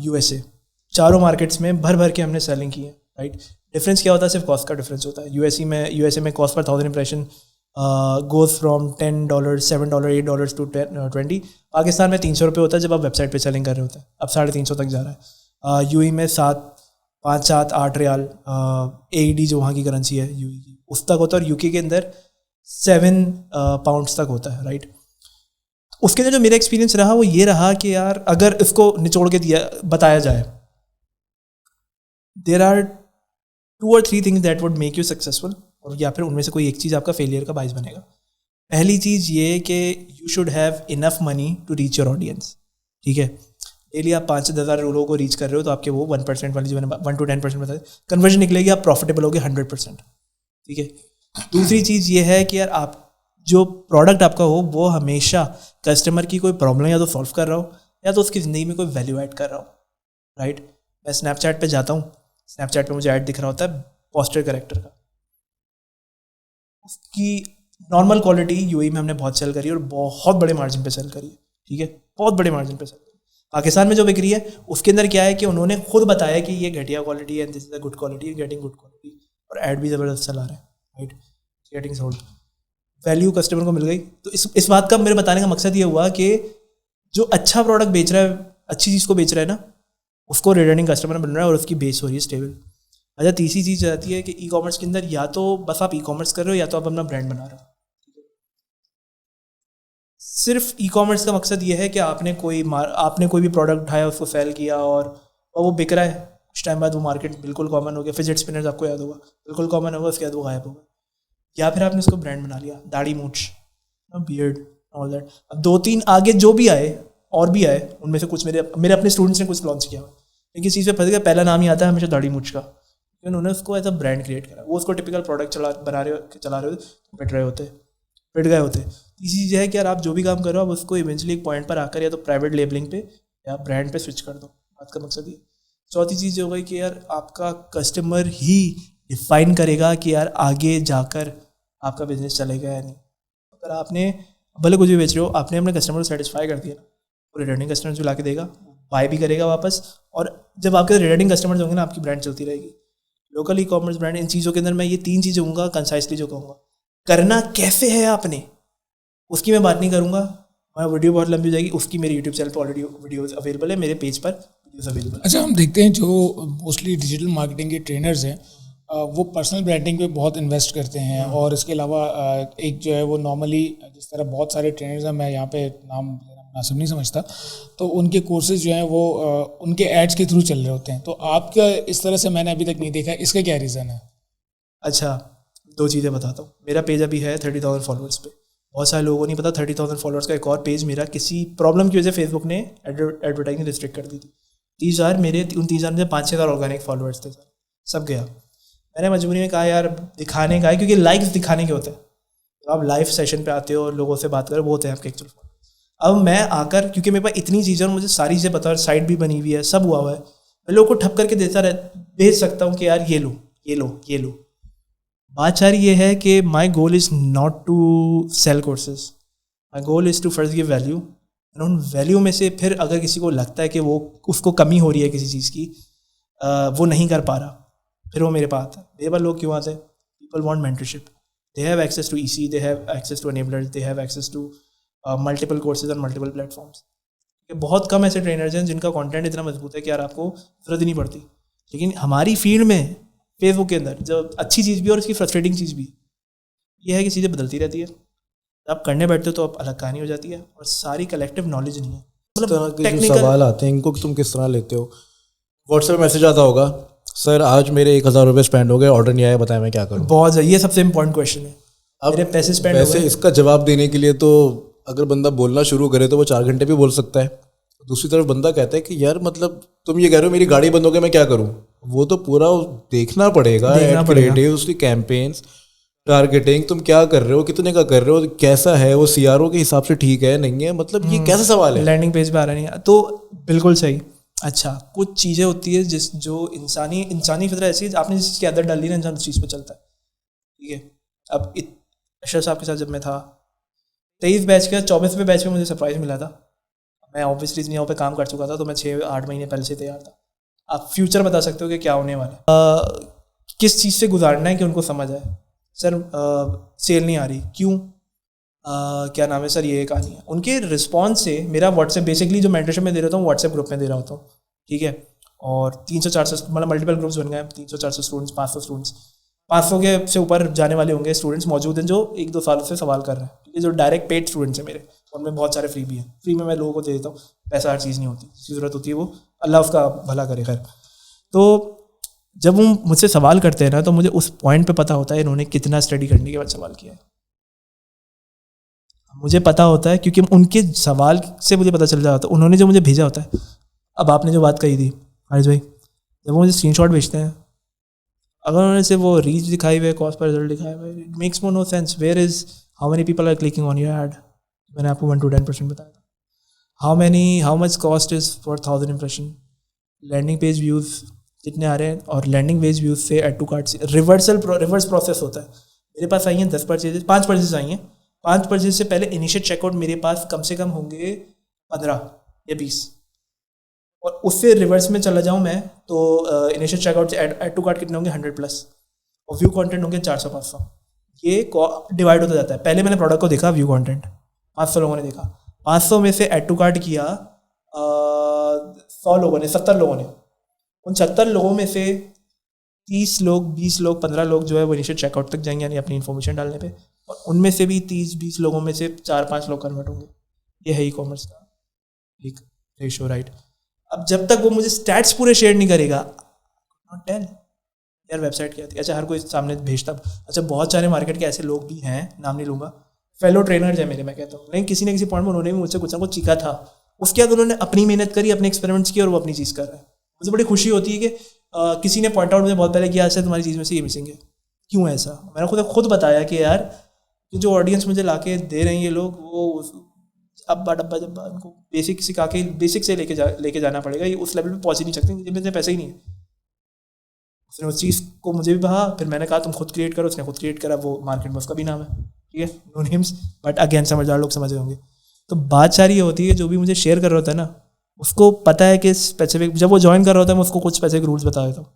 USA, चारों मार्केट्स में भर भर के हमने सेलिंग की है, राइट। डिफरेंस क्या होता है? सिर्फ कॉस्ट का डिफरेंस होता है। यूएसए में कॉस्ट पर 1000 impression goes from $10, $7, $8 to 20। Pakistan में 300 रुपये होता है जब आप वेबसाइट पे सेलिंग कर रहे होते हैं, अब 350 तक जा रहा है। यूएई में 5, 7, 8 रियाल AED जो वहाँ की करेंसी है यूएई की, उस तक होता है, और यूके के अंदर 7 पाउंड्स तक होता है, राइट। उसके अंदर जो मेरा एक्सपीरियंस रहा वो ये रहा कि यार अगर इसको निचोड़ के बताया जाए, there are 2 or 3 things that would make you successful, और या फिर उनमें से कोई एक चीज़ आपका फेलियर का बाइस बनेगा। पहली चीज़ ये कि you should have enough money to reach your audience, ठीक है। डेली आप 5 से 10,000 लोगों को रीच कर रहे हो तो आपके वो 1% वाली जो मैंने 1 to 10% बताया कन्वर्जन निकलेगी, आप प्रॉफिटेबल होगे 100%, ठीक है। दूसरी चीज़ ये है कि यार आप जो प्रोडक्ट आपका हो वो हमेशा कस्टमर की कोई प्रॉब्लम या तो सॉल्व कर रहा हो या तो उसकी ज़िंदगी में कोई वैल्यू ऐड कर रहा हो, राइट। मैं स्नैपचैट पे जाता हूँ, स्नैपचैट पे मुझे ऐड दिख रहा होता है पोस्टर कैरेक्टर का, उसकी नॉर्मल क्वालिटी यूएई में हमने बहुत सेल करी है और बहुत बड़े मार्जिन पे सेल करी है, ठीक है, बहुत बड़े मार्जिन पे सेल करी है। पाकिस्तान में जो बिक्री है उसके अंदर क्या है कि उन्होंने खुद बताया कि ये घटिया क्वालिटी है, this is a good quality, getting good quality, और ऐड भी ज़बरदस्त चला रहे हैं, right, getting sold, value customer को मिल गई। तो इस बात का मेरे बताने का मकसद ये हुआ कि जो अच्छा प्रोडक्ट बेच रहा है, अच्छी चीज़ को बेच रहा है ना, उसको रिटर्निंग कस्टमर बन रहा है और उसकी बेस हो रही है स्टेबल। अच्छा, तीसरी चीज़ आती है कि ई कॉमर्स के अंदर या तो बस आप ई कॉमर्स कर रहे हो या तो आप अपना ब्रांड बना रहे हो। सिर्फ ई कॉमर्स का मकसद ये है कि आपने कोई भी प्रोडक्ट उठाया, उसको सेल किया और वो बिक रहा है, कुछ टाइम बाद वो मार्केट बिल्कुल कॉमन हो गया, फिजेट स्पिनर्स आपको याद होगा, बिल्कुल कॉमन होगा, उसके बाद वो गायब होगा। या फिर आपने उसको ब्रांड बना लिया, दाढ़ी मूंछ, बियर्ड, ऑल दैट। अब 2-3 आगे जो भी आए और भी आए, उनमें से कुछ मेरे अपने स्टूडेंट्स ने कुछ लॉन्च किया हुआ, लेकिन इस चीज़ पे फंस गया, पहला नाम ही आता है हमेशा दाढ़ी मूंछ का, क्योंकि उन्होंने उसको एज अ ब्रांड क्रिएट करा। वो उसको टिपिकल प्रोडक्ट चला रहे होते, पिट गए होते। तीसरी चीज़ है कि यार आप जो भी काम करो आप उसको इवेंचुअली एक पॉइंट पर आकर या तो प्राइवेट लेबलिंग पे या ब्रांड पे स्विच कर दो, बात का मकसद ये। चौथी चीज़ हो गई कि यार आपका कस्टमर ही डिफाइन करेगा कि यार आगे जाकर आपका बिजनेस चलेगा या नहीं। अगर आपने भले कुछ भी बेच रहे हो, आपने अपने कस्टमर को सेटिस्फाई कर दिया ना, वो रिटर्निंग कस्टमर जो ला के देगा, बाय भी करेगा वापस, और जब आपके रिटर्निंग कस्टमर्स होंगे ना, आपकी ब्रांड चलती रहेगी। लोकल ई कॉमर्स ब्रांड, इन चीज़ों के अंदर मैं ये 3 चीज़ें होंगे कंसाइसली जो कहूँगा। करना कैसे है आपने, उसकी मैं बात नहीं करूँगा, मैं वीडियो बहुत लंबी हो जाएगी, उसकी मेरे यूट्यूब चैनल पर ऑलरेडी वीडियोस अवेलेबल है, मेरे पेज पर वीडियोस अवेलेबल है। अच्छा, हम देखते हैं जो मोस्टली डिजिटल मार्केटिंग के ट्रेनर्स हैं वो पर्सनल ब्रांडिंग पे बहुत इन्वेस्ट करते हैं, और इसके अलावा एक जो है वो नॉर्मली जिस तरह बहुत सारे ट्रेनर्स हैं, मैं यहाँ पे नाम लेना मुनासिब नहीं समझता, तो उनके कोर्सेज जो हैं वो उनके एड्स के थ्रू चल रहे होते हैं। तो आपका इस तरह से मैंने अभी तक नहीं देखा, इसका क्या रीज़न है? अच्छा, 2 चीज़ें बताता हूँ। मेरा पेज अभी है 30,000 फॉलोअर्स पे। बहुत सारे लोगों को नहीं पता 30,000 फॉलोअर्स का एक और पेज मेरा किसी प्रॉब्लम की वजह से फेसबुक ने एडवर्टाइजिंग रिस्ट्रिक्ट कर दी थी। 30,000 मेरे, उन 30,000 में 5-6,000 ऑर्गेनिक फॉलोअर्स थे, सब गया। मैंने मजबूरी में कहा यार दिखाने का है, क्योंकि लाइक्स दिखाने के होते हैं, तो आप लाइव सेशन पे आते हो और लोगों से बात करो, वो होते हैं आपके एक्चुअल फॉलोअर्स। अब मैं आकर, क्योंकि मेरे पास इतनी चीज़ें और मुझे सारी चीज़ें पता है, साइट भी बनी हुई है, सब हुआ हुआ है, मैं लोगों को ठप करके भेज सकता हूँ कि यार ये लो ये लो ये लो। बात सारी ये है कि my goal is not to sell courses, my goal is to first give value, and उन वैल्यू में से फिर अगर किसी को लगता है कि वो उसको कमी हो रही है किसी चीज़ की, वो नहीं कर पा रहा, फिर वो मेरे पास आता है। मेरे पास लोग क्यों आते हैं? People want mentorship, they have access to EC, they have access to enablers, they have access to multiple courses on multiple platforms. बहुत कम ऐसे ट्रेनर्स हैं जिनका कंटेंट इतना मजबूत है कि यार आपको ज़रूरत ही नहीं पड़ती। लेकिन हमारी फील्ड में फेसबुक के अंदर जो अच्छी चीज़ भी और इसकी फ्रस्ट्रेटिंग चीज़ भी ये है कि चीज़ें बदलती रहती है। आप करने बैठते हो तो आप अलग कहानी हो जाती है और सारी कलेक्टिव नॉलेज नहीं है। मतलब टेक्निकल सवाल आते हैं इनको कि तुम किस तरह लेते हो। व्हाट्सएप मैसेज आता होगा, सर आज मेरे 1000 रुपये स्पेंड हो गए, ऑर्डर नहीं आया, बताएं मैं क्या करूँ। बहुत ये सबसे इंपॉर्टेंट क्वेश्चन है। अब मेरे पैसे स्पेंड हो गए। इसका जवाब देने के लिए तो अगर बंदा बोलना शुरू करे तो वो 4 घंटे भी बोल सकता है। दूसरी तरफ बंदा कहता है कि यार मतलब तुम ये कह रहे हो मेरी गाड़ी बंद हो गई, मैं क्या करूँ। वो तो पूरा देखना पड़ेगा, उसकी कैंपेन्स, टारगेटिंग, तुम क्या कर रहे हो, कितने का कर रहे हो, कैसा है वो, CRO के हिसाब से ठीक है नहीं है, मतलब ये कैसा सवाल है। लैंडिंग पेज पे आ रहा नहीं है तो बिल्कुल सही। अच्छा, कुछ चीज़ें होती है जो इंसानी फितरत ऐसी है, आपने जिस चीज़ की आदत डाली ना इंसान उस चीज़ पे चलता है। ठीक है, अब अशरफ साहब के साथ जब मैं था 23 बैच का 24वें बैच में मुझे सरप्राइज़ मिला था। मैं ऑब्वियसली दुनिया पे काम कर चुका था तो मैं 6-8 महीने पहले से तैयार था। आप फ्यूचर बता सकते हो कि क्या होने वाला है, किस चीज़ से गुजारना है कि उनको समझ आए। सर सेल नहीं आ रही, क्यों, क्या नाम है सर, ये कहानी है। उनके रिस्पॉन्स से मेरा व्हाट्सएप बेसिकली जो मेंटरशिप में दे रहा हूँ व्हाट्सएप ग्रुप में दे रहा होता हूँ। ठीक है, और 300-400 मतलब मल्टीपल ग्रुप्स बन गए, 300-400 स्टूडेंट्स, 500 स्टूडेंट्स, 500 के से ऊपर जाने वाले होंगे स्टूडेंट्स मौजूद हैं जो 1-2 सालों से सवाल कर रहे हैं। ठीक है, जो डायरेक्ट पेड स्टूडेंट्स हैं मेरे, उनमें बहुत सारे फ्री भी हैं। फ्री में मैं लोगों को दे देता हूँ, पैसा हर चीज़ नहीं होती, जिसकी ज़रूरत होती है वो अल्लाह उसका भला करे। खैर, तो जब वो मुझसे सवाल करते हैं ना तो मुझे उस पॉइंट पे पता होता है इन्होंने कितना स्टडी करने के बाद सवाल किया है। मुझे पता होता है क्योंकि उनके सवाल से मुझे पता चल जाता है, उन्होंने जो मुझे भेजा होता है। अब आपने जो बात कही थी हारिस भाई, जब वो मुझे स्क्रीनशॉट भेजते हैं, अगर उन्होंने से वो रीच दिखाई हुई है, कॉस्ट पर रिजल्ट दिखाया हुआ है, it makes more no sense. Where is how many people are clicking on your ad, मैंने आपको 1 to 10% बताया था। How much cost is for 1000 impression, landing page views कितने आ रहे हैं, और लैंडिंग पेज व्यूज़ से ऐड टू कार्ट से रिवर्स प्रोसेस होता है। मेरे पास आई हैं 10 परचेजेस, 5 परचेजेस आई हैं। 5 परचेज से पहले इनिशियल चेकआउट मेरे पास कम से कम होंगे 15 या 20, और उससे रिवर्स में चला जाऊँ मैं तो इनिशियल चेकआउट से ऐड टू कार्ट कितने होंगे 100+, और व्यू कंटेंट होंगे 400-500। ये डिवाइड होता जाता है। पहले मैंने प्रोडक्ट को देखा, व्यू कंटेंट 500 लोगों ने देखा, 500 में से ऐड टू कार्ट किया 100 लोगों ने, 70 लोगों ने। उन 70 लोगों में से 30 लोग, 20 लोग, 15 लोग जो है वो इनिशियल चेकआउट तक जाएंगे, यानी अपनी इन्फॉर्मेशन डालने पे, और उनमें से भी 30-20 लोगों में से 4-5 लोग कन्वर्ट होंगे। ये है ई-कॉमर्स का एक रेशो, राइट। अब जब तक वो मुझे स्टैट्स पूरे शेयर नहीं करेगा, नॉट टेल यार वेबसाइट क्या थी। अच्छा, हर कोई सामने भेजता। अच्छा, बहुत सारे मार्केट के ऐसे लोग भी हैं, नाम नहीं लूँगा, फेलो ट्रेनर्स हैं मेरे, मैं कहता हूँ, लेकिन किसी न किसी पॉइंट में उन्होंने भी मुझसे कुछ ना कुछ सीखा था। उसके बाद उन्होंने अपनी मेहनत करी, अपने एक्सपेरिमेंट्स किए, और वो अपनी चीज़ कर रहे हैं। मुझे बड़ी खुशी होती है कि किसी ने पॉइंट आउट मुझे बहुत पहले किया, ऐसे तुम्हारी चीज़ में से ये मिसिंग है, क्यों ऐसा। मैंने खुद बताया कि यार जो ऑडियंस मुझे ला के दे रहे हैं ये लोग, वो अब्बा डब्बा जब्बा, उनको बेसिक सिखा के बेसिक से लेके जाना पड़ेगा। ये उस लेवल पे पहुंच ही नहीं सकते, जिनमें पैसे ही नहीं है। उसने उस चीज़ को मुझे भी कहा, फिर मैंने कहा तुम खुद क्रिएट करो, उसने खुद क्रिएट करा, वो मार्केट में उसका भी नाम है। ठीक है, नो नेम्स, बट अगेन समझदार लोग समझ रहे होंगे। तो बात सारी ये होती है, जो भी मुझे शेयर कर रहा होता है ना, उसको पता है कि स्पेसिफिक, जब वो ज्वाइन कर रहा होता है मैं उसको कुछ स्पेसिफिक रूल्स बता देता हूँ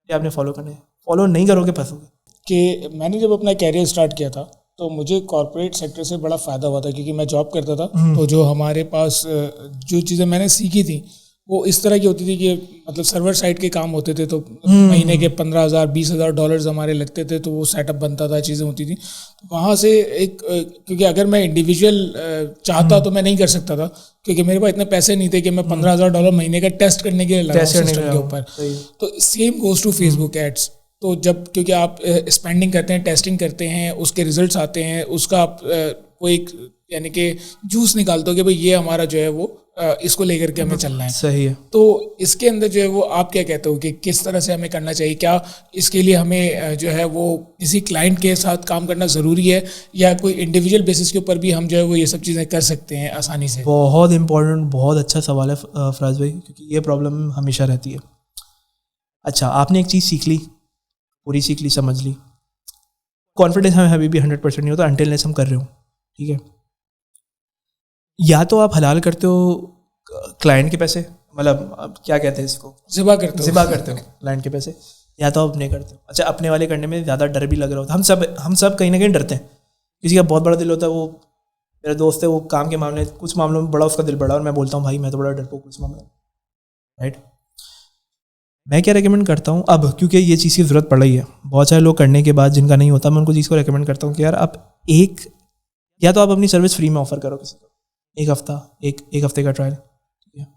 कि आपने फॉलो करने हैं, फॉलो नहीं करोगे फंसोगे। कि मैंने जब अपना कैरियर स्टार्ट किया था तो मुझे कॉर्पोरेट सेक्टर से बड़ा फ़ायदा हुआ था, क्योंकि मैं जॉब करता था। तो जो हमारे पास जो चीज़ें मैंने सीखी थी वो इस तरह की होती थी कि मतलब सर्वर साइड के काम होते थे, तो महीने के 15,000 20,000 डॉलर्स हमारे लगते थे, तो वो सेटअप बनता था, चीज़ें होती थी। तो वहाँ से एक, क्योंकि अगर मैं इंडिविजुअल चाहता तो मैं नहीं कर सकता था, क्योंकि मेरे पास इतने पैसे नहीं थे कि मैं $15,000 महीने का टेस्ट करने के लिए लगाऊं सिस्टम के ऊपर। तो same goes to Facebook ads. तो जब, क्योंकि आप स्पेंडिंग करते हैं, टेस्टिंग करते हैं, उसके रिजल्ट्स आते हैं, उसका आप वो एक यानी कि जूस निकालते हो कि भाई ये हमारा जो है वो इसको लेकर के हमें चलना है। सही है। तो इसके अंदर जो है वो आप क्या कहते हो कि किस तरह से हमें करना चाहिए? क्या इसके लिए हमें जो है वो किसी क्लाइंट के साथ काम करना ज़रूरी है, या कोई इंडिविजुअल बेसिस के ऊपर भी हम जो है वो ये सब चीज़ें कर सकते हैं आसानी से? बहुत इंपॉर्टेंट, बहुत अच्छा सवाल है फराज भाई, क्योंकि ये प्रॉब्लम हमेशा रहती है। अच्छा, आपने एक चीज़ सीख ली, पूरी सीख ली, समझ ली, कॉन्फिडेंस हमें अभी भी 100% नहीं होता अनटिल हम कर रहे हो, ठीक है। या तो आप हलाल करते हो क्लाइंट के पैसे, मतलब अब क्या कहते हैं इसको, ज़िबा करते हो क्लाइंट के पैसे, या तो आप अपने करते हो। अच्छा, अपने वाले करने में ज़्यादा डर भी लग रहा होता है। हम सब कहीं ना कहीं डरते हैं। किसी का बहुत बड़ा दिल होता है, वो मेरा दोस्त है, वो काम के मामले, कुछ मामलों में बड़ा उसका दिल बड़ा, और मैं बोलता हूँ भाई मैं तो बड़ा डरपोक कुछ मामले में, राइट। मैं क्या रेकमेंड करता हूँ अब, क्योंकि ये चीज़ की ज़रूरत पड़ रही है, बहुत सारे लोग करने के बाद जिनका नहीं होता, मैं उनको चीज़ को रेकमेंड करता हूँ कि यार आप या तो आप अपनी सर्विस फ्री में ऑफर करो किसी को, एक हफ्ते का ट्रायल, ठीक है,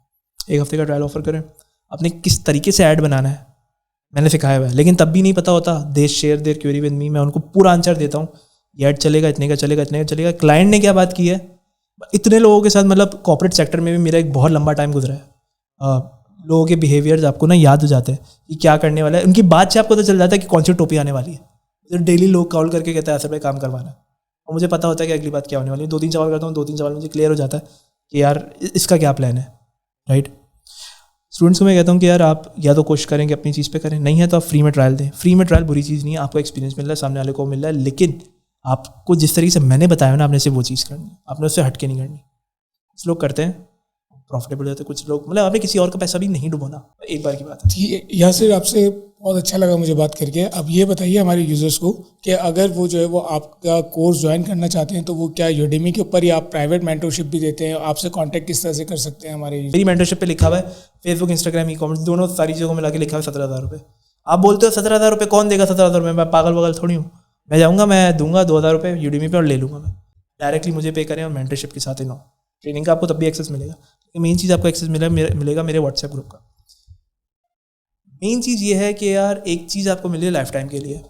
एक हफ्ते का ट्रायल ऑफर करें। आपने किस तरीके से ऐड बनाना है मैंने सिखाया हुआ है, लेकिन तब भी नहीं पता होता, they share their query with me, मैं उनको पूरा आंसर देता हूँ, ये ऐड चलेगा, इतने का चलेगा, इतने का चलेगा। क्लाइंट ने क्या बात की है, इतने लोगों के साथ, मतलब कॉर्पोरेट सेक्टर में भी मेरा एक बहुत लंबा टाइम गुजरा है। लोगों के बिहेवियर्स आपको ना याद हो जाते हैं कि क्या करने वाला है, उनकी बात से आपको तो चल जाता है कि कौन सी टोपी आने वाली है। तो डेली लोग कॉल करके कहते हैं ऐसे पे काम करवाना है, और मुझे पता होता है कि अगली बात क्या होने वाली है। 2-3 सवाल करता हूँ, 2-3 सवाल मुझे क्लियर हो जाता है कि यार इसका क्या प्लान है, राइट। स्टूडेंट्स को मैं कहता हूँ कि यार आप या तो कोशिश करें कि अपनी चीज़ पे करें, नहीं है तो आप फ्री में ट्रायल दें। फ्री में ट्रायल बुरी चीज़ नहीं है, आपको एक्सपीरियंस मिल रहा है, सामने वाले को मिल रहा है, लेकिन आपको जिस तरीके से मैंने बताया ना, आपने सिर्फ वो चीज़ करनी है, आपने उससे हट के नहीं करनी। कुछ लोग करते हैं प्रॉफिटेबल होते हैं, कुछ लोग, मतलब आपने किसी और का पैसा भी नहीं डुबोना, एक बार की बात है। ठीक है यासिर, आपसे बहुत अच्छा लगा मुझे बात करके। अब ये बताइए हमारे यूज़र्स को कि अगर वो जो है वो आपका कोर्स ज्वाइन करना चाहते हैं तो वो क्या यूडेमी के ऊपर, या आप प्राइवेट मेंटरशिप भी देते हैं? आपसे कांटेक्ट किस तरह से कर सकते हैं हमारे यूजर्स? मेरी मेंटरशिप पे लिखा हुआ है फेसबुक, इंस्टाग्राम, ई-कॉमर्स, दोनों सारी चीज़ों को मिला के लिखा हुआ है 17,000 रुपये। आप बोलते हो 17,000 रुपये कौन देगा? 17,000 रुपये, मैं पागल वगल थोड़ी हूँ। मैं जाऊँगा, मैं दूंगा 2,000 रुपये यूडेमी पे और ले लूँगा। मैं डायरेक्टली मुझे पे करें, और मेंटरशिप के साथ ही नो ट्रेनिंग का आपको तब भी एक्सेस मिलेगा। मेन चीज़ आपको एक्सेस मिलेगा मेरे व्हाट्सएप ग्रुप का। मेन चीज़ ये है कि यार एक चीज़ आपको मिली है लाइफ टाइम के लिए,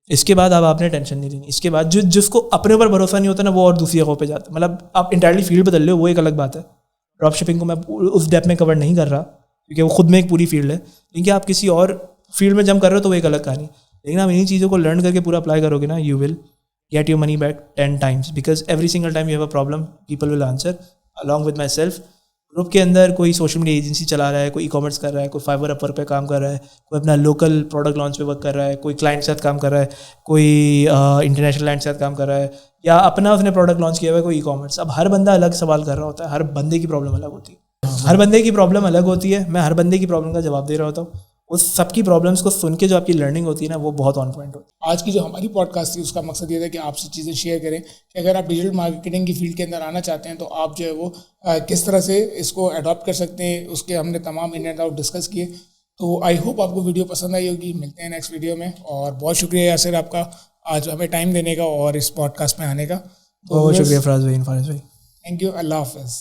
इसके बाद अब आपने टेंशन नहीं लेनी। इसके बाद जिसको अपने ऊपर भरोसा नहीं होता ना, वो और दूसरी जगहों पे जाता है। मतलब आप इंटायरली फील्ड बदल रहे हो, वो एक अलग बात है। ड्रॉप शिपिंग को मैं उस डेप्थ में कवर नहीं कर रहा, क्योंकि वो खुद में एक पूरी फील्ड है, लेकिन आप किसी और फील्ड में जंप कर रहे हो तो वो एक अलग कहानी। लेकिन आप इन्हीं चीज़ों को लर्न करके पूरा अप्लाई करोगे ना, you will get your money back 10 times, because every single time you have a problem, people will answer along with my self. Group के अंदर कोई सोशल मीडिया एजेंसी चला रहा है, कोई ई-कॉमर्स कर रहा है, कोई फाइवर अपर पे काम कर रहा है, कोई अपना लोकल प्रोडक्ट लॉन्च पे वर्क कर रहा है, कोई क्लाइंट के साथ काम कर रहा है, कोई इंटरनेशनल क्लाइंट के साथ काम कर रहा है, या अपना उसने प्रोडक्ट लॉन्च किया हुआ है कोई ई-कॉमर्स। अब हर बंदा अलग सवाल कर रहा होता है, हर बंदे की प्रॉब्लम अलग होती है, हर बंदे की प्रॉब्लम अलग होती है। मैं हर बंदे की प्रॉब्लम का जवाब दे रहा होता हूँ। उस सबकी प्रॉब्लम्स को सुन के जो आपकी लर्निंग होती है ना, वो बहुत ऑन पॉइंट होती है। आज की जो हमारी पॉडकास्ट थी उसका मकसद ये था कि आपसे चीज़ें शेयर करें कि अगर आप डिजिटल मार्केटिंग की फील्ड के अंदर आना चाहते हैं तो आप जो है वो किस तरह से इसको अडॉप्ट कर सकते हैं, उसके हमने तमाम इन एंड आउट डिस्कस किए। तो आई होप आपको वीडियो पसंद आई होगी। मिलते हैं नेक्स्ट वीडियो में, और बहुत शुक्रिया यासिर आपका आज हमें टाइम देने का और इस पॉडकास्ट में आने का। बहुत शुक्रिया फराज भाई, थैंक यू। अल्लाह हाफिज़।